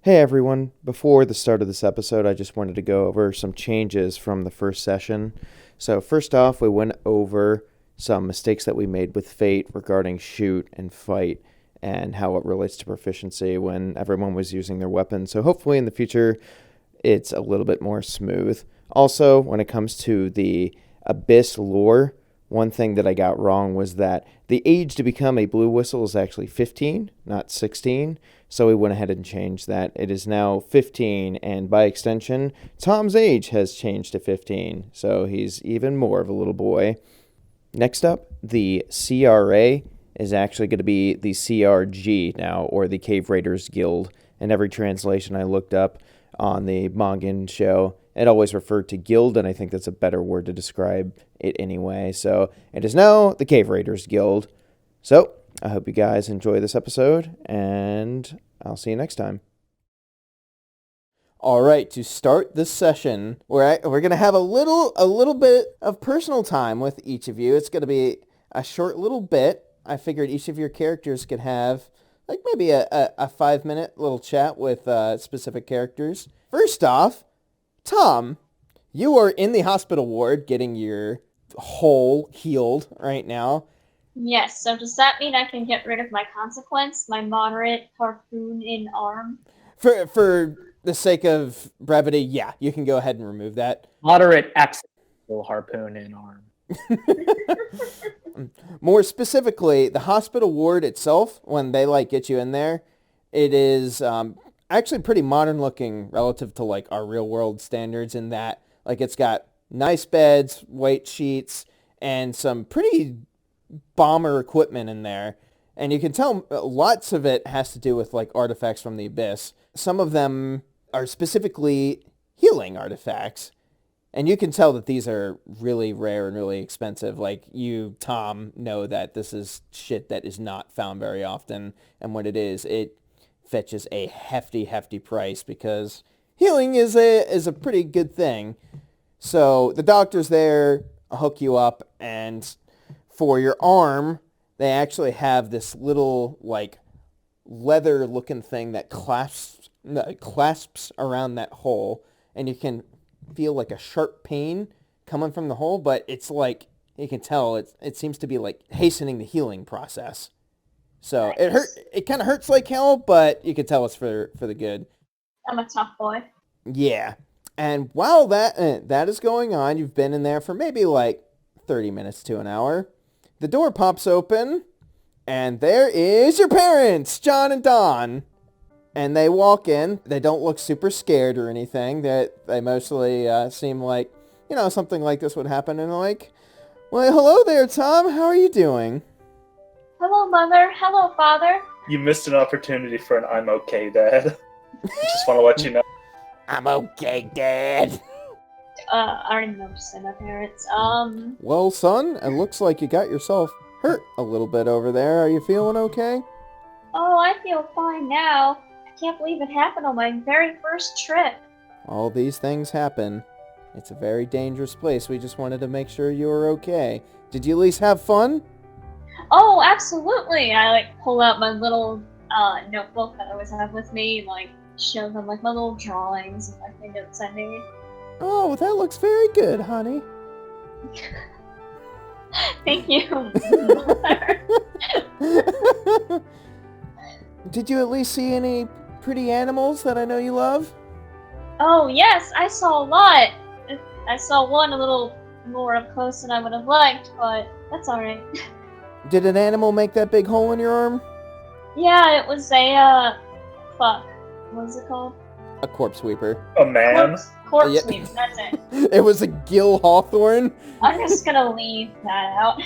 Hey everyone, before the start of this episode, I just wanted to go over some changes from the first session. So, first off, we went over some mistakes that we made with Fate regarding shoot and fight and how it relates to proficiency when everyone was using their weapons. So, hopefully, in the future, it's a little bit more smooth. Also, when it comes to the Abyss lore, one thing that I got wrong was that the age to become a blue whistle is actually 15, not 16. So we went ahead and changed that. It is now 15, and by extension, Tom's age has changed to 15. So he's even more of a little boy. Next up, the CRA is actually going to be the CRG now, or the Cave Raiders Guild. In every translation I looked up on the Mongin show, it always referred to guild, and I think that's a better word to describe it anyway. So it is now the Cave Raiders Guild. So I hope you guys enjoy this episode, and I'll see you next time. All right, to start this session, we're going to have a little bit of personal time with each of you. It's going to be a short little bit. I figured each of your characters could have like maybe a 5-minute little chat with specific characters. First off, Tom, you are in the hospital ward getting your hole healed right now. Yes, so does that mean I can get rid of my consequence, my moderate harpoon in arm? For the sake of brevity, yeah, you can go ahead and remove that. Moderate accidental harpoon in arm. More specifically, the hospital ward itself, when they get you in there, it is actually pretty modern looking relative to our real world standards in that it's got nice beds, white sheets, and some pretty bomber equipment in there. And you can tell lots of it has to do with artifacts from the Abyss. Some of them are specifically healing artifacts. And you can tell that these are really rare and really expensive. You, Tom, know that this is shit that is not found very often. And when it is, it fetches a hefty, hefty price because healing is a pretty good thing. So the doctors there hook you up, and for your arm, they actually have this little leather-looking thing that clasps around that hole, and you can feel a sharp pain coming from the hole, but it's you can tell it seems to be hastening the healing process. So Nice. it kind of hurts like hell, but you can tell it's for the good. I'm a tough boy. Yeah. And while that is going on, you've been in there for maybe 30 minutes to an hour. The door pops open, and there is your parents, John and Don. And they walk in. They don't look super scared or anything. They mostly seem like, something like this would happen. And they're like, well, hello there, Tom. How are you doing? Hello, Mother. Hello, Father. You missed an opportunity for an I'm okay, Dad. Just want to let you know. I'm okay, Dad. I already noticed my parents. Well, son, it looks like you got yourself hurt a little bit over there. Are you feeling okay? Oh, I feel fine now. I can't believe it happened on my very first trip. All these things happen. It's a very dangerous place. We just wanted to make sure you were okay. Did you at least have fun? Oh, absolutely. I pull out my little notebook that I always have with me, show them my little drawings and the notes I made. Oh, that looks very good, honey. Thank you. Did you at least see any pretty animals that I know you love? Oh, yes, I saw a lot. I saw one a little more up close than I would have liked, but that's alright. Did an animal make that big hole in your arm? Yeah, it was a, fuck. What was it called? A corpse sweeper. A man? Corpse Yeah. sweep, that's it. It was a Gil Hawthorne. I'm just gonna leave that out.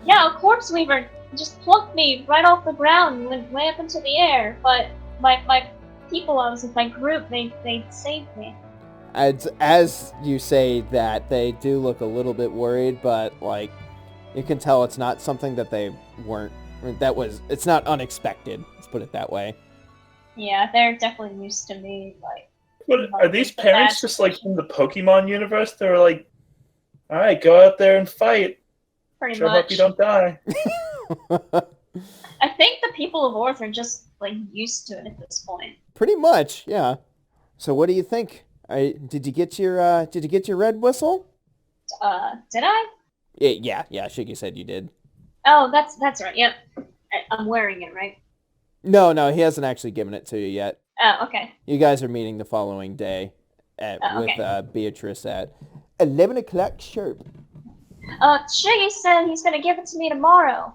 Yeah, a corpse weaver just plucked me right off the ground and went way up into the air, but my people I was with, my group, they saved me. As you say that, they do look a little bit worried, but you can tell it's not something that they weren't. It's not unexpected. Let's put it that way. Yeah, they're definitely used to me, What, are these parents just from the Pokemon universe? They're alright, go out there and fight. pretty Sure much. hope you don't die. I think the people of Orth are just like used to it at this point. Pretty much, yeah. So what do you think? Did you get your red whistle? Did I? Yeah. Shiggy said you did. Oh, that's right. Yep. I'm wearing it, right? No, he hasn't actually given it to you yet. Oh, okay. You guys are meeting the following day Oh, with okay. Beatrice at 11 o'clock sharp. Shiggy said he's gonna give it to me tomorrow.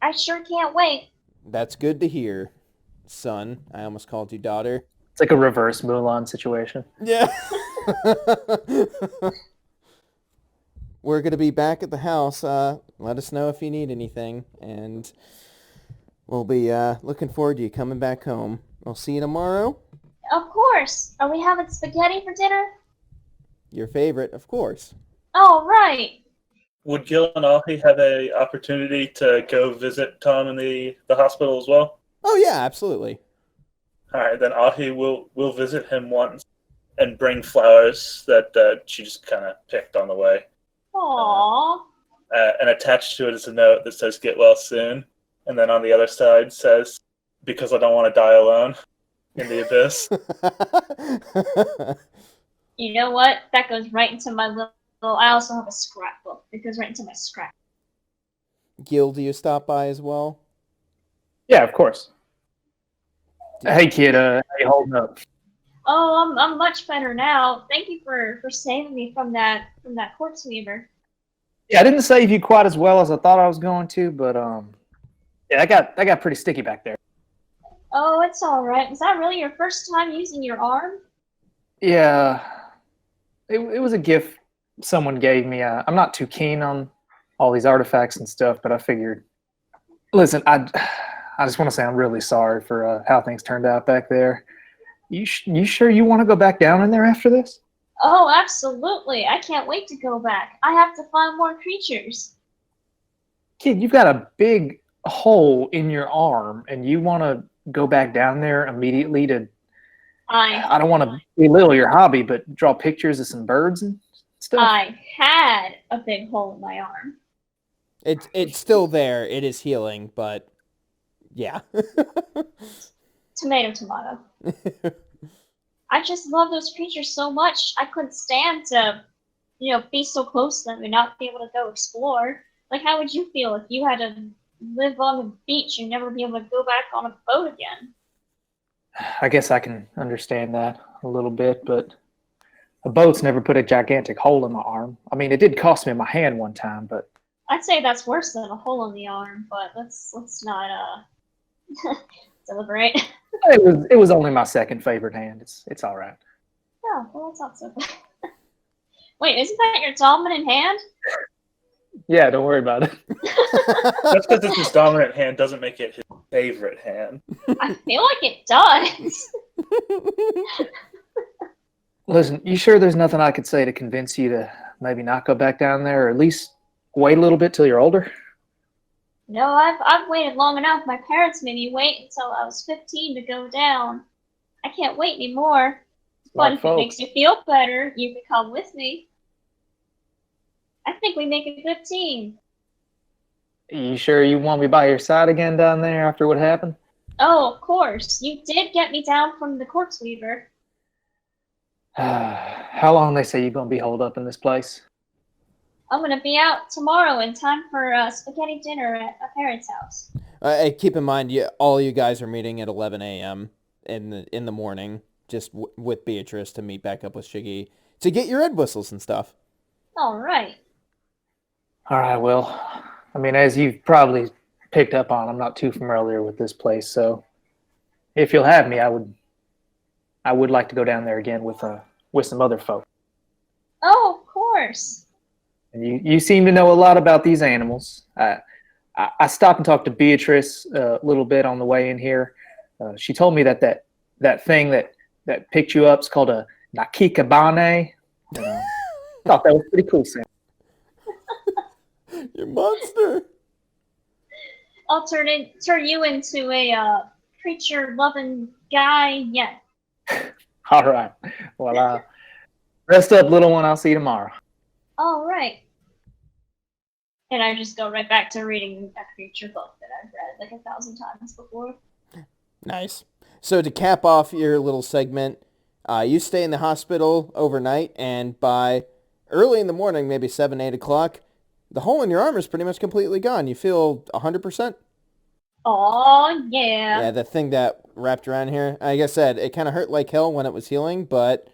I sure can't wait. That's good to hear, son. I almost called you daughter. It's like a reverse Mulan situation. Yeah. We're going to be back at the house. Let us know if you need anything, and we'll be looking forward to you coming back home. We'll see you tomorrow. Of course. Are we having spaghetti for dinner? Your favorite, of course. Oh, right. Would Gil and Ahi have a opportunity to go visit Tom in the hospital as well? Oh, yeah, absolutely. All right, then Ahi will visit him once and bring flowers that she just kind of picked on the way. Aww. And attached to it is a note that says, "Get well soon." And then on the other side says, "Because I don't want to die alone in the abyss." You know what? That goes right into my little. I also have a scrapbook. It goes right into my scrap. Gil, do you stop by as well? Yeah, of course. Hey, kid, how you holding up? Oh, I'm much better now. Thank you for saving me from that corpse weaver. Yeah, I didn't save you quite as well as I thought I was going to, but yeah, I got pretty sticky back there. Oh, it's all right. Was that really your first time using your arm? Yeah, it was a gift someone gave me. I'm not too keen on all these artifacts and stuff, but I figured. Listen, I just want to say I'm really sorry for how things turned out back there. You sure you want to go back down in there after this? Oh, absolutely. I can't wait to go back. I have to find more creatures. Kid, you've got a big hole in your arm, and you want to go back down there immediately to. I don't want to belittle your hobby, but draw pictures of some birds and stuff. I had a big hole in my arm. It's still there. It is healing, but yeah. Tomato. I just love those creatures so much. I couldn't stand to, be so close to them and not be able to go explore. Like, how would you feel if you had to live on the beach and never be able to go back on a boat again? I guess I can understand that a little bit, but a boat's never put a gigantic hole in my arm. I mean, it did cost me my hand one time, but I'd say that's worse than a hole in the arm, but let's not deliberate. it was only my second favorite hand. It's all right. Oh, well, that's not so bad. Wait, isn't that your dominant hand? Yeah, don't worry about it. Just because it's his dominant hand doesn't make it his favorite hand. I feel like it does. Listen, you sure there's nothing I could say to convince you to maybe not go back down there, or at least wait a little bit till you're older? No, I've waited long enough. My parents made me wait until I was 15 to go down. I can't wait anymore. But if it makes you feel better, you can come with me. I think we make a good team. You sure you want me by your side again down there after what happened? Oh, of course. You did get me down from the corpse weaver. How long they say you're going to be holed up in this place? I'm going to be out tomorrow in time for spaghetti dinner at my parents' house. Keep in mind, all you guys are meeting at 11 a.m. in the morning, just with Beatrice to meet back up with Shiggy to get your red whistles and stuff. All right. All right, well, I mean, as you've probably picked up on, I'm not too familiar with this place, so if you'll have me, I would like to go down there again with some other folk. Oh, of course. And you seem to know a lot about these animals. I stopped and talked to Beatrice a little bit on the way in here. She told me that thing that picked you up is called a nakikabane. Thought that was pretty cool, Sam. You monster! I'll turn you into a creature-loving guy. Yeah. All right. Well, rest up, little one. I'll see you tomorrow. All right. And I just go right back to reading a creature book that I've read like 1,000 times before. Nice. So to cap off your little segment, you stay in the hospital overnight, and by early in the morning, maybe 7, 8 o'clock, the hole in your arm is pretty much completely gone. You feel 100%. Oh yeah. Yeah, the thing that wrapped around here, like I said, it kind of hurt like hell when it was healing, but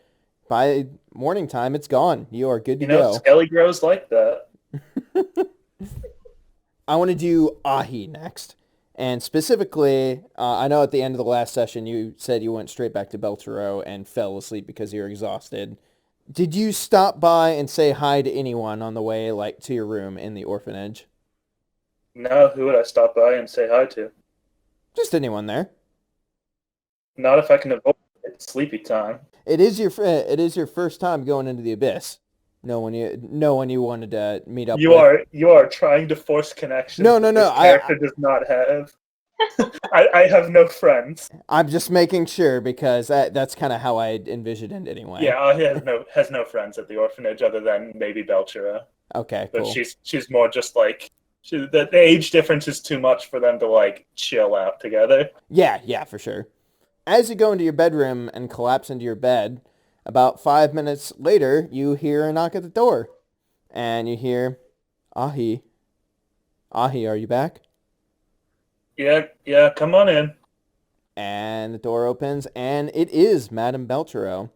by morning time, it's gone. You are good to go. Skelly grows like that. I want to do Ahi next. And specifically, I know at the end of the last session, you said you went straight back to Beltero and fell asleep because you were exhausted. Did you stop by and say hi to anyone on the way, like, to your room in the orphanage? No, who would I stop by and say hi to? Just anyone there. Not if I can avoid it. Sleepy time. It is your first time going into the abyss. No one you wanted to meet up with. You are trying to force connection. No. This character does not have. I have no friends. I'm just making sure because that's kind of how I envisioned it anyway. Yeah, he has no friends at the orphanage other than maybe Belchera. Okay, but cool. she's more just like the age difference is too much for them to like chill out together. Yeah, for sure. As you go into your bedroom and collapse into your bed, about 5 minutes later, you hear a knock at the door. And you hear, Ahi. Ahi, are you back? Yeah, come on in. And the door opens, and it is Madame Belchero.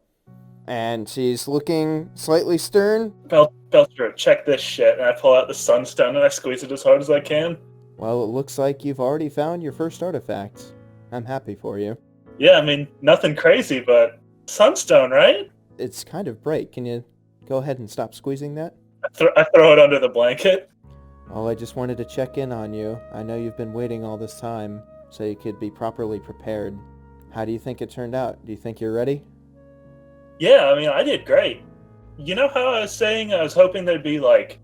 And she's looking slightly stern. Belchero, check this shit. And I pull out the sunstone and I squeeze it as hard as I can. Well, it looks like you've already found your first artifact. I'm happy for you. Yeah, I mean, nothing crazy, but sunstone, right? It's kind of bright. Can you go ahead and stop squeezing that? I throw it under the blanket. Well, I just wanted to check in on you. I know you've been waiting all this time, so you could be properly prepared. How do you think it turned out? Do you think you're ready? Yeah, I mean, I did great. You know how I was saying I was hoping there'd be, like,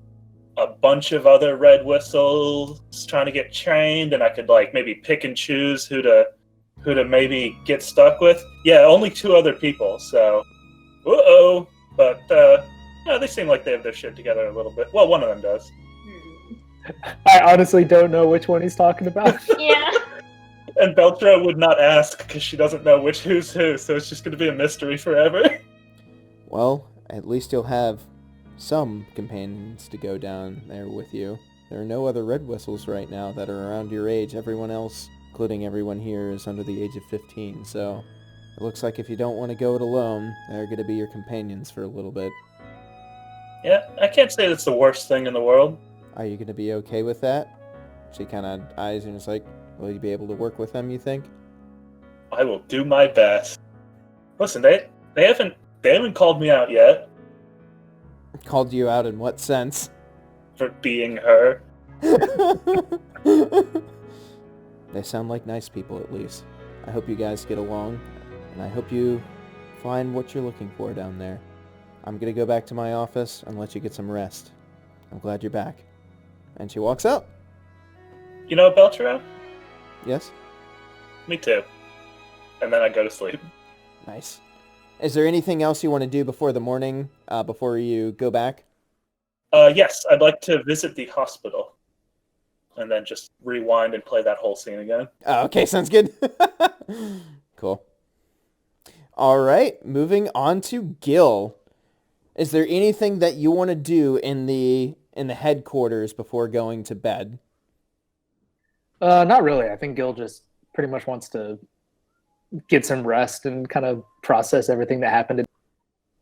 a bunch of other red whistles trying to get trained, and I could, like, maybe pick and choose who to maybe get stuck with? Yeah, only 2 other people, so... Uh-oh. But, they seem like they have their shit together a little bit. Well, one of them does. I honestly don't know which one he's talking about. Yeah. And Beltra would not ask because she doesn't know who's who, so it's just going to be a mystery forever. Well, at least you'll have some companions to go down there with you. There are no other red whistles right now that are around your age. Everyone else, including everyone here, is under the age of 15, so it looks like if you don't want to go it alone, they're going to be your companions for a little bit. Yeah, I can't say that's the worst thing in the world. Are you going to be okay with that? She kind of eyes and is like, will you be able to work with them, you think? I will do my best. Listen, they haven't called me out yet. Called you out in what sense? For being her. They sound like nice people, at least. I hope you guys get along, and I hope you find what you're looking for down there. I'm going to go back to my office and let you get some rest. I'm glad you're back. And she walks out. You know, Belchero? Yes? Me too. And then I go to sleep. Nice. Is there anything else you want to do before the morning, before you go back? Yes, I'd like to visit the hospital. And then just rewind and play that whole scene again. Oh, okay, sounds good. Cool. All right, moving on to Gil. Is there anything that you want to do in the headquarters before going to bed? Not really. I think Gil just pretty much wants to get some rest and kind of process everything that happened.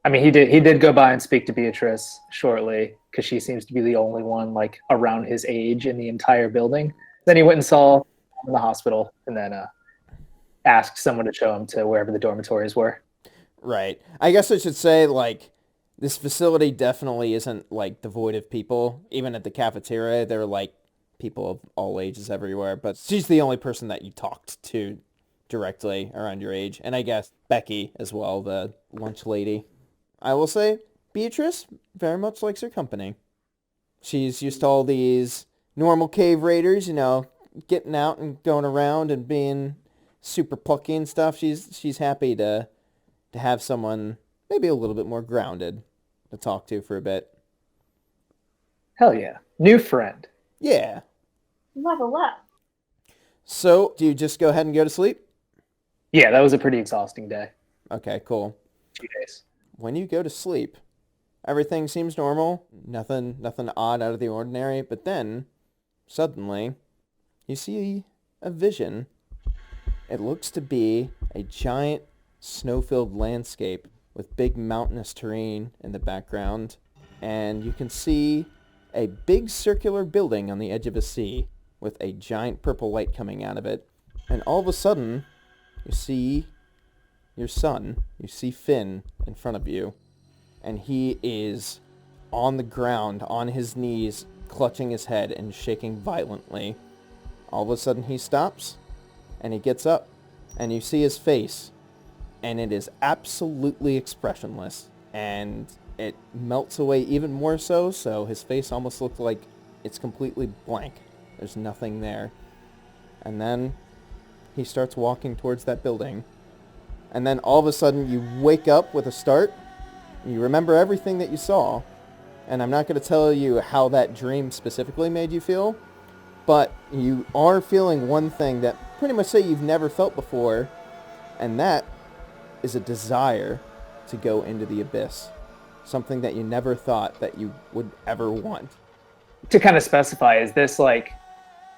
I mean, he did go by and speak to Beatrice shortly because she seems to be the only one like around his age in the entire building. Then he went and saw him in the hospital and then asked someone to show him to wherever the dormitories were. Right. I guess I should say, like, this facility definitely isn't, like, devoid of people. Even at the cafeteria, there are, like, people of all ages everywhere. But she's the only person that you talked to directly around your age. And I guess Becky as well, the lunch lady. I will say, Beatrice very much likes her company. She's used to all these normal cave raiders, you know, getting out and going around and being super plucky and stuff. She's happy to have someone maybe a little bit more grounded to talk to for a bit. Hell yeah. New friend. Yeah. Level up. So, do you just go ahead and go to sleep? Yeah, that was a pretty exhausting day. Okay, cool. 2 days. When you go to sleep, everything seems normal. Nothing odd out of the ordinary. But then, suddenly, you see a vision. It looks to be a giant snow-filled landscape with big mountainous terrain in the background. And you can see a big circular building on the edge of a sea with a giant purple light coming out of it. And all of a sudden, you see your son. You see Finn in front of you. And he is on the ground, on his knees, clutching his head and shaking violently. All of a sudden he stops, and he gets up, and you see his face, and it is absolutely expressionless, and it melts away even more so his face almost looks like it's completely blank. There's nothing there. And then he starts walking towards that building, and then all of a sudden you wake up with a start. You remember everything that you saw, and I'm not going to tell you how that dream specifically made you feel, but you are feeling one thing that pretty much say you've never felt before, and that is a desire to go into the abyss. Something that you never thought that you would ever want. To kind of specify, is this like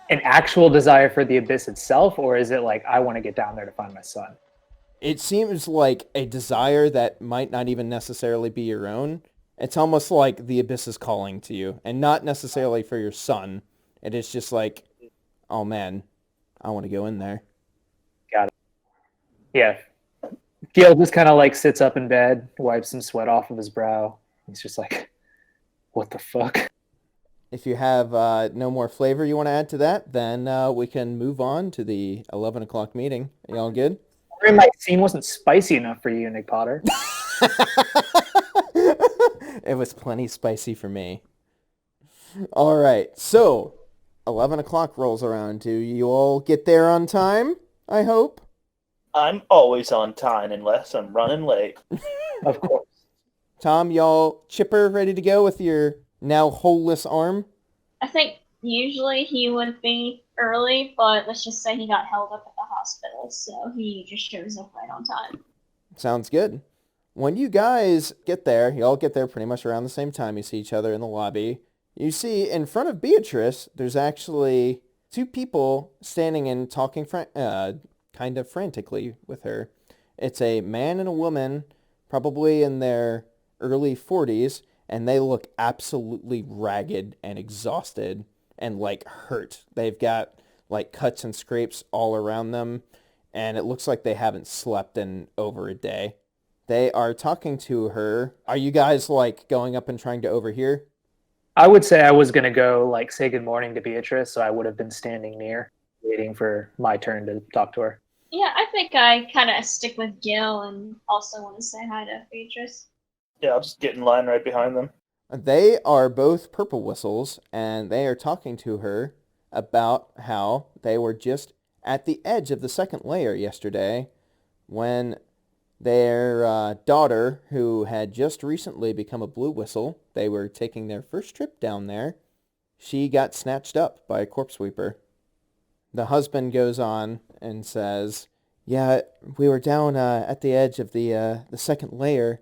an actual desire for the abyss itself, or is it like, I want to get down there to find my son? It seems like a desire that might not even necessarily be your own. It's almost like the abyss is calling to you, and not necessarily for your son. It is just like, oh man, I want to go in there. Got it. Yeah. Gil just kind of like sits up in bed, wipes some sweat off of his brow. He's just like, what the fuck? If you have no more flavor you want to add to that, then we can move on to the 11 o'clock meeting. Are you all good? My scene wasn't spicy enough for you, Nick Potter. It was plenty spicy for me. All right, so 11 o'clock rolls around. Do you all get there on time, I hope? I'm always on time unless I'm running late. Of course. Tom, y'all chipper, ready to go with your now holeless arm? I think usually he would be early, but let's just say he got held up at the hospital, so he just shows up right on time. Sounds good. When you guys get there, you all get there pretty much around the same time. You see each other in the lobby. You see in front of Beatrice, there's actually two people standing and talking kind of frantically with her. It's a man and a woman, probably in their early 40s, and they look absolutely ragged and exhausted and like hurt. They've got like cuts and scrapes all around them, and it looks like they haven't slept in over a day. They are talking to her. Are you guys like going up and trying to overhear? I would say I was going to go like say good morning to Beatrice, so I would have been standing near, waiting for my turn to talk to her. Yeah, I think I kind of stick with Gil and also want to say hi to Beatrice. Yeah, I'll just get in line right behind them. They are both purple whistles, and they are talking to her about how they were just at the edge of the second layer yesterday when their daughter, who had just recently become a blue whistle, they were taking their first trip down there, she got snatched up by a corpse sweeper. The husband goes on and says, yeah, we were down at the edge of the second layer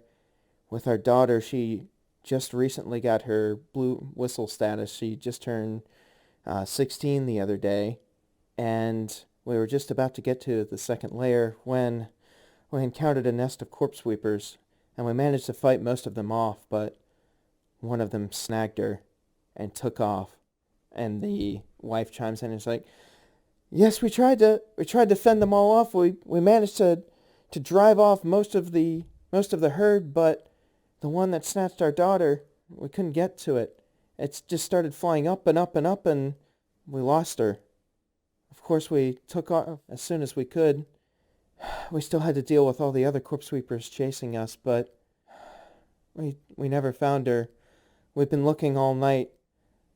with our daughter. She just recently got her blue whistle status. She just turned 16 the other day, and we were just about to get to the second layer when we encountered a nest of corpse sweepers, and we managed to fight most of them off, but one of them snagged her and took off. And the wife chimes in and is like, yes, we tried to fend them all off. We managed to drive off most of the herd, but the one that snatched our daughter, we couldn't get to it. It just started flying up and up and up, and we lost her. Of course, we took off as soon as we could. We still had to deal with all the other corpse sweepers chasing us, but we never found her. We've been looking all night.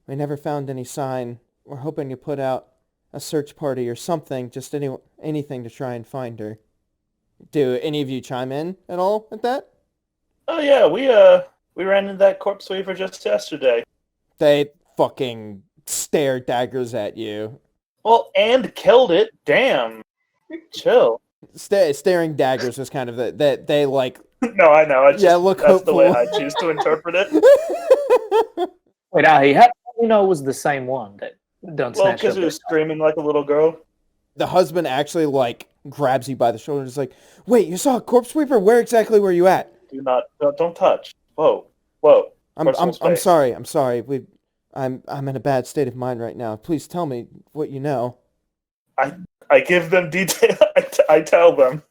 We never found any sign. We're hoping to put out a search party or something, just anything to try and find her. Do any of you chime in at all at that? Oh yeah, we ran into that corpse sweeper just yesterday. They fucking stare daggers at you. Well, and killed it. Damn. Chill. Staring daggers was kind of that they like. No, I know. It's Yeah, just, look that's the way hopeful. I choose to interpret it. Wait, Ali, how do you know it was the same one that done Well, snatched because up he their was screaming like a little girl. The husband actually like grabs you by the shoulder and is like, "Wait, you saw a corpse sweeper? Where exactly were you at?" Do not, don't touch. Whoa, whoa. I'm sorry. I'm sorry. I'm in a bad state of mind right now. Please tell me what you know. I give them detail. I tell them.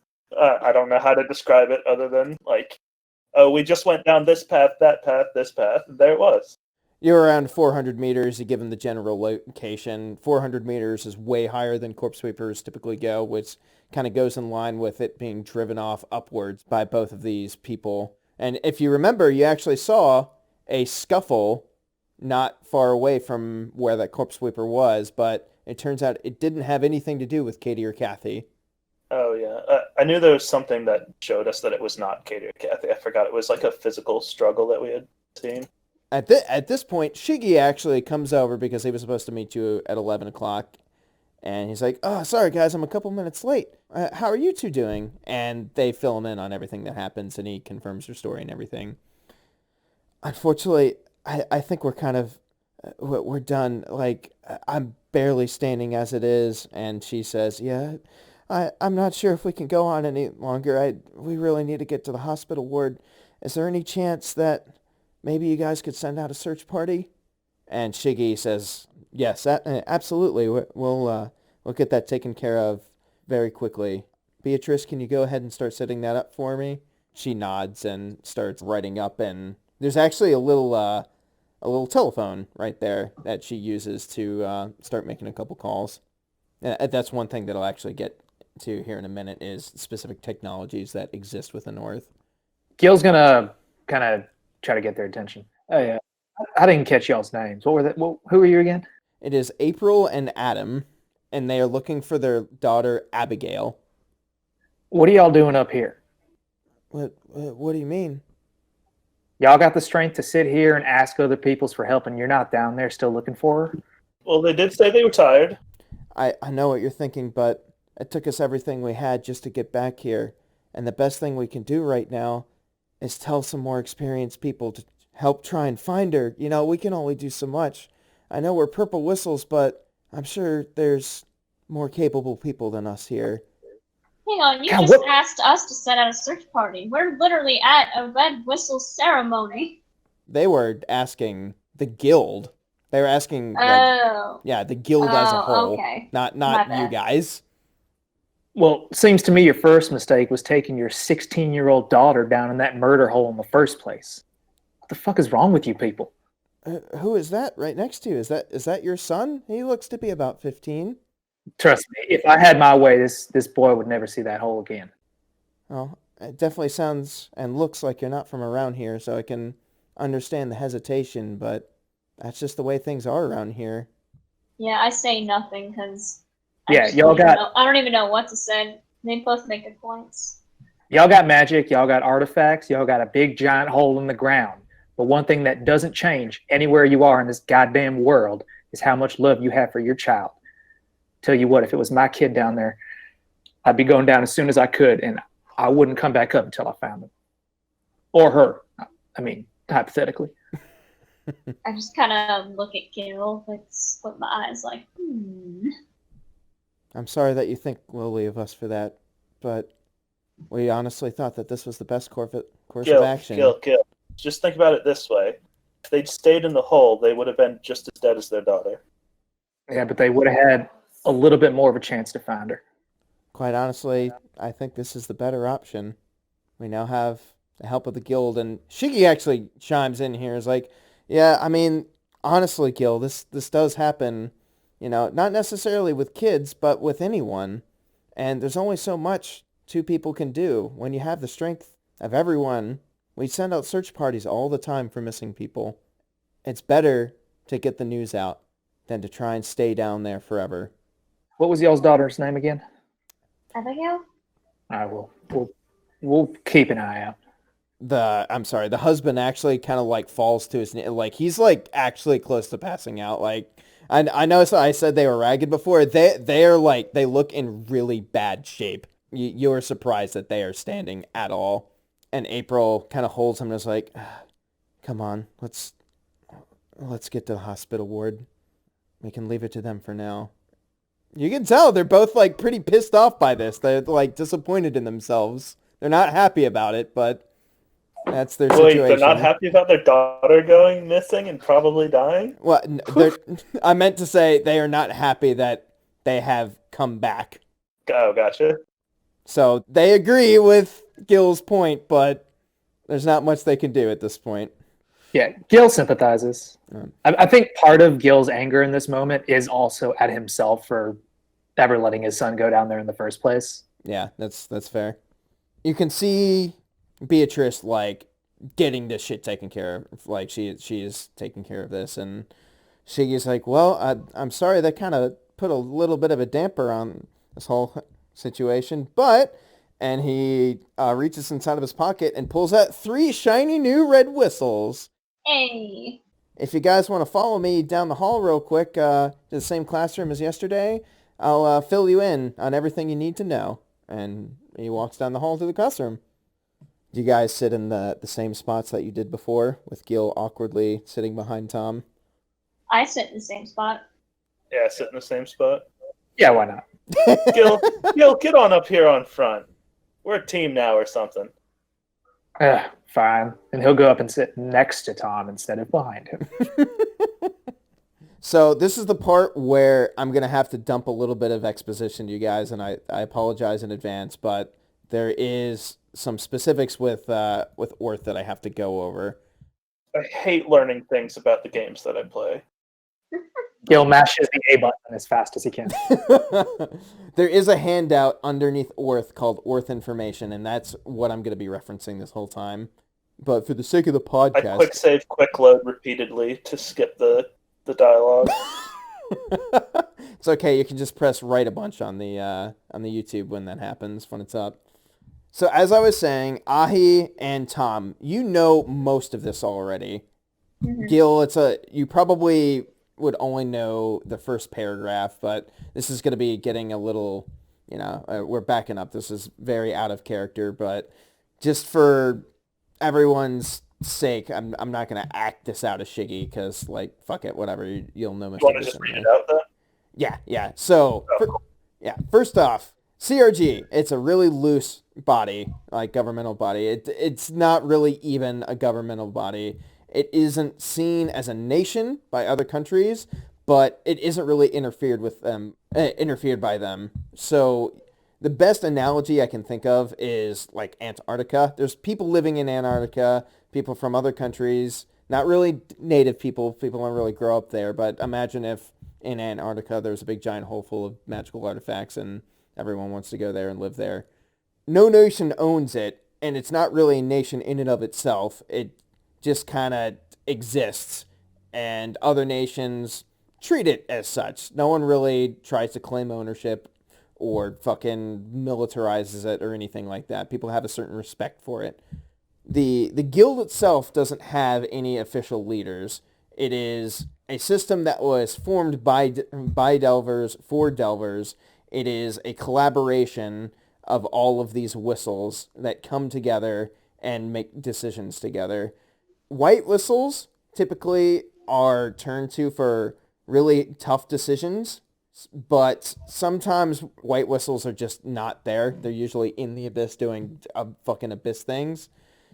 I don't know how to describe it other than like, oh, we just went down this path, that path, this path, and there it was. You're around 400 meters. You give them the general location. 400 meters is way higher than corpse sweepers typically go, which kind of goes in line with it being driven off upwards by both of these people. And if you remember, you actually saw a scuffle not far away from where that corpse sweeper was, but it turns out it didn't have anything to do with Katie or Kathy. Oh yeah, I knew there was something that showed us that it was not Katie or Kathy. I forgot it was like a physical struggle that we had seen. At this point, Shiggy actually comes over because he was supposed to meet you at 11 o'clock. And he's like, "Oh, sorry, guys, I'm a couple minutes late. How are you two doing?" And they fill him in on everything that happens, and he confirms her story and everything. Unfortunately, I think we're kind of, we're done. Like, I'm barely standing as it is. And she says, "Yeah, I'm not sure if we can go on any longer. We really need to get to the hospital ward. Is there any chance that maybe you guys could send out a search party?" And Shiggy says, "Yes, absolutely. We'll get that taken care of very quickly. Beatrice, can you go ahead and start setting that up for me?" She nods and starts writing up, and there's actually a little telephone right there that she uses to start making a couple calls. And that's one thing that I'll actually get to here in a minute is specific technologies that exist with the North. Gil's gonna kind of try to get their attention. Oh yeah, I didn't catch y'all's names. What were that? Who are you again? It is April and Adam, and they are looking for their daughter Abigail. What are y'all doing up here? What do you mean? Y'all got the strength to sit here and ask other peoples for help, and you're not down there still looking for her? Well, they did say they were tired. I know what you're thinking, but it took us everything we had just to get back here. And the best thing we can do right now is tell some more experienced people to help try and find her. You know, we can only do so much. I know we're purple whistles, but I'm sure there's more capable people than us here. Hang on, you God, just what- asked us to set out a search party. We're literally at a red whistle ceremony. They were asking the guild. They were asking, Oh. yeah, the guild as a Oh, whole, okay. not My you bad. guys. Well, seems to me your first mistake was taking your 16-year-old daughter down in that murder hole in the first place. What the fuck is wrong with you people? Who is that right next to you? Is that your son? He looks to be about 15. Trust me, if I had my way, this boy would never see that hole again. Well, it definitely sounds and looks like you're not from around here, so I can understand the hesitation, but that's just the way things are around here. Yeah, I say nothing because Yeah, y'all got I don't even know what to say. They both make good points. magic, y'all got artifacts, y'all got a big giant hole in the ground. But one thing that doesn't change anywhere you are in this goddamn world is how much love you have for your child. Tell you what, if it was my kid down there, I'd be going down as soon as I could, and I wouldn't come back up until I found him. Or her. I mean, hypothetically. I just kind of look at Gil with my eyes like, I'm sorry that you think lowly of us for that, but we honestly thought that this was the best course of action. Gil. Just think about it this way. If they'd stayed in the hole, they would have been just as dead as their daughter. Yeah, but they would have had a little bit more of a chance to find her. Quite honestly, I think this is the better option. We now have the help of the guild, and Shiggy actually chimes in here. Is like, yeah, I mean, honestly, Gil, this does happen, you know, not necessarily with kids, but with anyone. And there's only so much two people can do. When you have the strength of everyone, we send out search parties all the time for missing people. It's better to get the news out than to try and stay down there forever. What was y'all's daughter's name again? Abigail? All right, we'll keep an eye out. The husband actually kind of like falls to his knee. Like he's like actually close to passing out. Like I know I said they were ragged before. They are like, they look in really bad shape. you're surprised that they are standing at all. And April kind of holds him and is like, come on, let's get to the hospital ward. We can leave it to them for now. You can tell they're both like pretty pissed off by this. They're like disappointed in themselves. They're not happy about it, but that's their situation. Wait, they're not happy about their daughter going missing and probably dying? Well, I meant to say they are not happy that they have come back. Oh, gotcha. So they agree with Gil's point, but there's not much they can do at this point. Yeah, Gil sympathizes. I think part of Gil's anger in this moment is also at himself for ever letting his son go down there in the first place. Yeah, that's fair. You can see Beatrice like getting this shit taken care of. Like she is taking care of this, and Shiggy's like, well, I'm sorry that kind of put a little bit of a damper on this whole situation, but... And he reaches inside of his pocket and pulls out 3 shiny new red whistles. Hey. If you guys want to follow me down the hall real quick to the same classroom as yesterday, I'll fill you in on everything you need to know. And he walks down the hall to the classroom. You guys sit in the same spots that you did before, with Gil awkwardly sitting behind Tom. I sit in the same spot. Yeah, sit in the same spot. Yeah, why not? Gil, get on up here on front. We're a team now or something. Fine. And he'll go up and sit next to Tom instead of behind him. So this is the part where I'm going to have to dump a little bit of exposition to you guys, and I apologize in advance, but there is some specifics with Orth that I have to go over. I hate learning things about the games that I play. Gil mashes the A button as fast as he can. There is a handout underneath Orth called Orth Information, and that's what I'm going to be referencing this whole time. But for the sake of the podcast... I quick save, quick load repeatedly to skip the dialogue. It's okay, you can just press right a bunch on the YouTube when that happens, when it's up. So as I was saying, Ahi and Tom, you know most of this already. Mm-hmm. Gil, you probably... would only know the first paragraph, but this is going to be getting a little, we're backing up. This is very out of character, but just for everyone's sake, I'm not going to act this out as Shiggy because, like, fuck it, whatever. You'll know much. You want to just read it out then? Yeah. So, first off, CRG, it's a really loose body, like governmental body. It's not really even a governmental body. It isn't seen as a nation by other countries, but it isn't really interfered by them. So the best analogy I can think of is like Antarctica. There's people living in Antarctica, people from other countries, not really native people. People don't really grow up there, but imagine if in Antarctica there's a big giant hole full of magical artifacts and everyone wants to go there and live there. No nation owns it, and it's not really a nation in and of itself. It just kind of exists, and other nations treat it as such. No one really tries to claim ownership or fucking militarizes it or anything like that. People have a certain respect for it. The guild itself doesn't have any official leaders. It is a system that was formed by Delvers for Delvers. It is a collaboration of all of these whistles that come together and make decisions together. White whistles typically are turned to for really tough decisions, but sometimes white whistles are just not there. They're usually in the abyss doing fucking abyss things.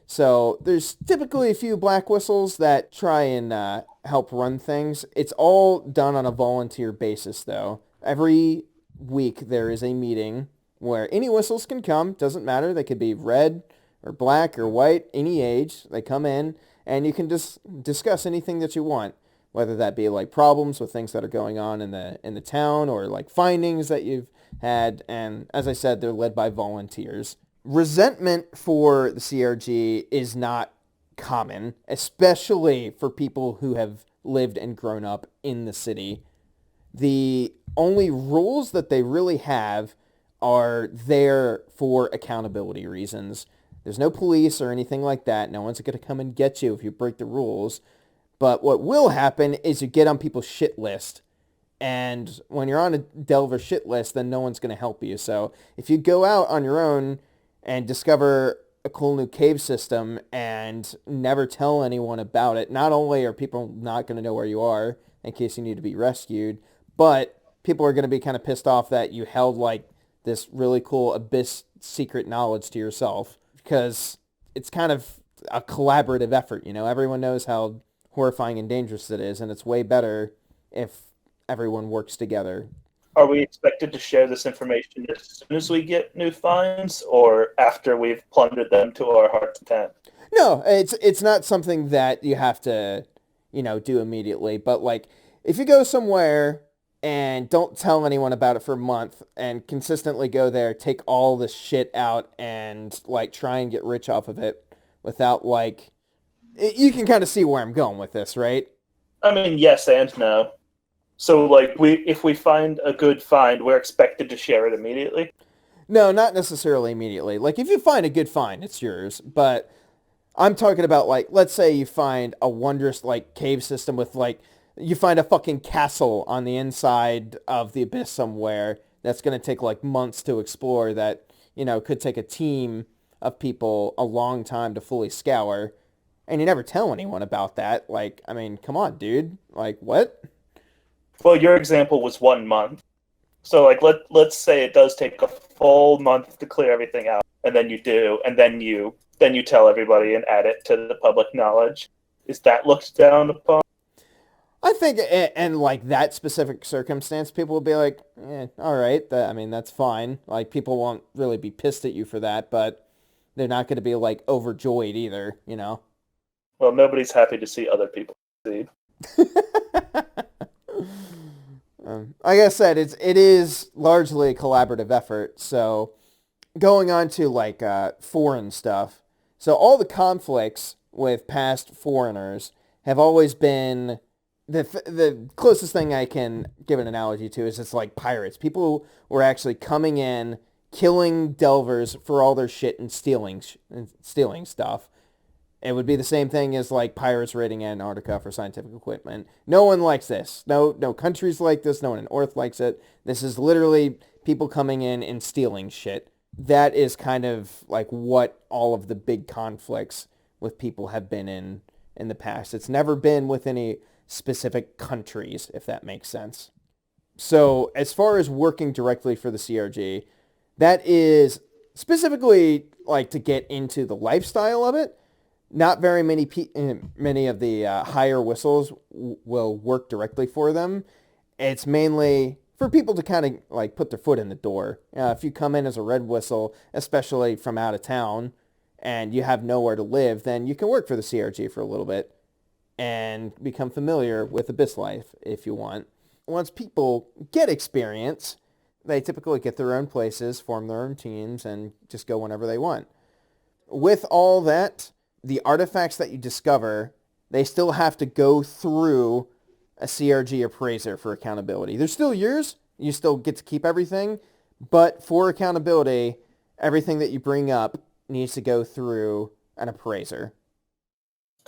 So there's typically a few black whistles that try and help run things. It's all done on a volunteer basis, though. Every week there is a meeting where any whistles can come. Doesn't matter. They could be red or black or white, any age. They come in. And you can just discuss anything that you want, whether that be like problems with things that are going on in the town or like findings that you've had. And as I said, they're led by volunteers. Resentment for the CRG is not common, especially for people who have lived and grown up in the city. The only rules that they really have are there for accountability reasons. There's no police or anything like that. No one's going to come and get you if you break the rules. But what will happen is you get on people's shit list. And when you're on a Delver shit list, then no one's going to help you. So if you go out on your own and discover a cool new cave system and never tell anyone about it, not only are people not going to know where you are in case you need to be rescued, but people are going to be kind of pissed off that you held like this really cool abyss secret knowledge to yourself, because it's kind of a collaborative effort. Everyone knows how horrifying and dangerous it is, and it's way better if everyone works together. Are we expected to share this information as soon as we get new finds, or after we've plundered them to our heart's content? No, it's not something that you have to, do immediately. But like, if you go somewhere and don't tell anyone about it for a month and consistently go there, take all the shit out and like try and get rich off of it without like, you can kind of see where I'm going with this, right? I mean, yes and no. So, like, if we find a good find, we're expected to share it immediately? No, not necessarily immediately. Like, if you find a good find, it's yours. But I'm talking about, like, let's say you find a wondrous, like, cave system with, like, you find a fucking castle on the inside of the abyss somewhere that's going to take, like, months to explore that, could take a team of people a long time to fully scour. And you never tell anyone about that. Like, I mean, come on, dude. Like, what? Well, your example was 1 month. So, like, let's say it does take a full month to clear everything out, and then you do, and then you tell everybody and add it to the public knowledge. Is that looked down upon? I think, and like that specific circumstance, people will be like, all right, that's fine. Like, people won't really be pissed at you for that, but they're not going to be like overjoyed either, Well, nobody's happy to see other people succeed. Like I said, it is largely a collaborative effort. So going on to like foreign stuff. So all the conflicts with past foreigners have always been the closest thing I can give an analogy to is it's like pirates. People were actually coming in, killing Delvers for all their shit and stealing stuff. It would be the same thing as like pirates raiding Antarctica for scientific equipment. No one likes this. No countries like this. No one on Earth likes it. This is literally people coming in and stealing shit. That is kind of like what all of the big conflicts with people have been in the past. It's never been with any specific countries, if that makes sense. So as far as working directly for the CRG, that is specifically like to get into the lifestyle of it. Not very many of the higher whistles will work directly for them. It's mainly for people to kind of like put their foot in the door. If you come in as a red whistle, especially from out of town, and you have nowhere to live, then you can work for the CRG for a little bit and become familiar with abyss life if you want. Once people get experience, they typically get their own places, form their own teams, and just go whenever they want. With all that, the artifacts that you discover, they still have to go through a CRG appraiser for accountability. They're still yours. You still get to keep everything. But for accountability, everything that you bring up needs to go through an appraiser.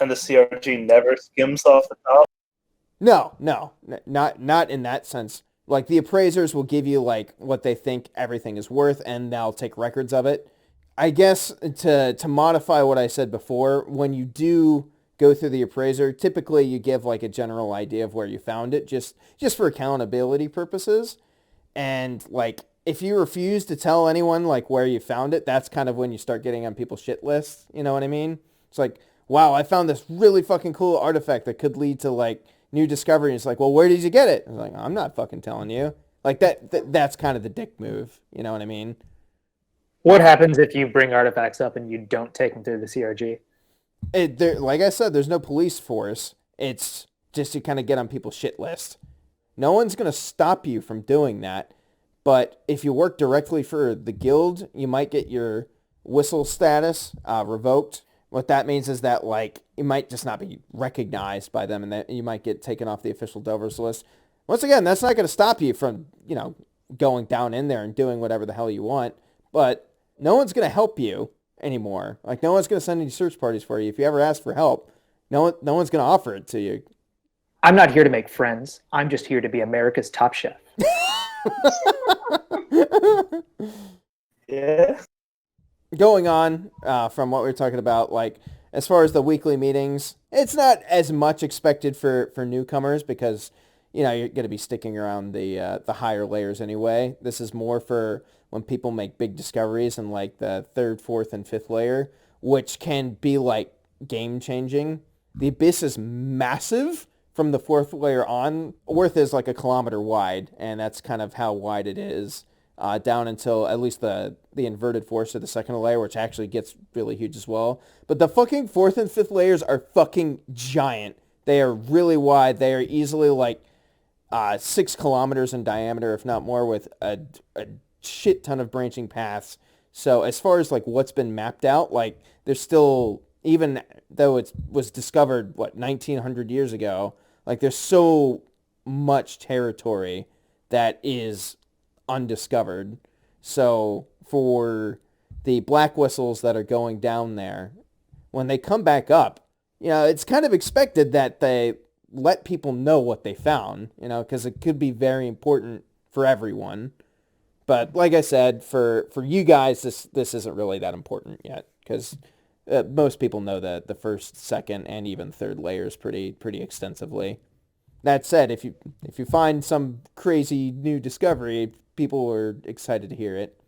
And the CRG never skims off the top? No, not in that sense. Like, the appraisers will give you, like, what they think everything is worth, and they'll take records of it. I guess to modify what I said before, when you do go through the appraiser, typically you give like a general idea of where you found it, just for accountability purposes. And like, if you refuse to tell anyone like where you found it, that's kind of when you start getting on people's shit lists. You know what I mean? It's like, wow, I found this really fucking cool artifact that could lead to like new discovery. And it's like, well, where did you get it? I'm like, I'm not fucking telling you. Like that's kind of the dick move. You know what I mean? What happens if you bring artifacts up and you don't take them through the CRG? Like I said, there's no police force. It's just you kind of get on people's shit list. No one's going to stop you from doing that. But if you work directly for the guild, you might get your whistle status revoked. What that means is that like you might just not be recognized by them, and that you might get taken off the official Delvers list. Once again, that's not going to stop you from, going down in there and doing whatever the hell you want. But no one's going to help you anymore. Like, no one's going to send any search parties for you. If you ever ask for help, no one's going to offer it to you. I'm not here to make friends. I'm just here to be America's top chef. Yeah. Going on from what we were talking about, like as far as the weekly meetings, it's not as much expected for newcomers because you're going to be sticking around the higher layers anyway. This is more for when people make big discoveries in like the third, fourth, and fifth layer, which can be like game changing. The abyss is massive from the fourth layer on. Earth is like a kilometer wide, and that's kind of how wide it is. Down until at least the inverted force of the second layer, which actually gets really huge as well. But the fucking fourth and fifth layers are fucking giant. They are really wide. They are easily like 6 kilometers in diameter, if not more, with a shit ton of branching paths. So as far as like what's been mapped out, like there's still, even though it was discovered, 1900 years ago, like there's so much territory that is undiscovered. So for the black whistles that are going down there, when they come back up, it's kind of expected that they let people know what they found, because it could be very important for everyone. But like I said, for you guys, this isn't really that important yet, because most people know the first, second, and even third layers pretty extensively. That said, if you find some crazy new discovery, people are excited to hear it.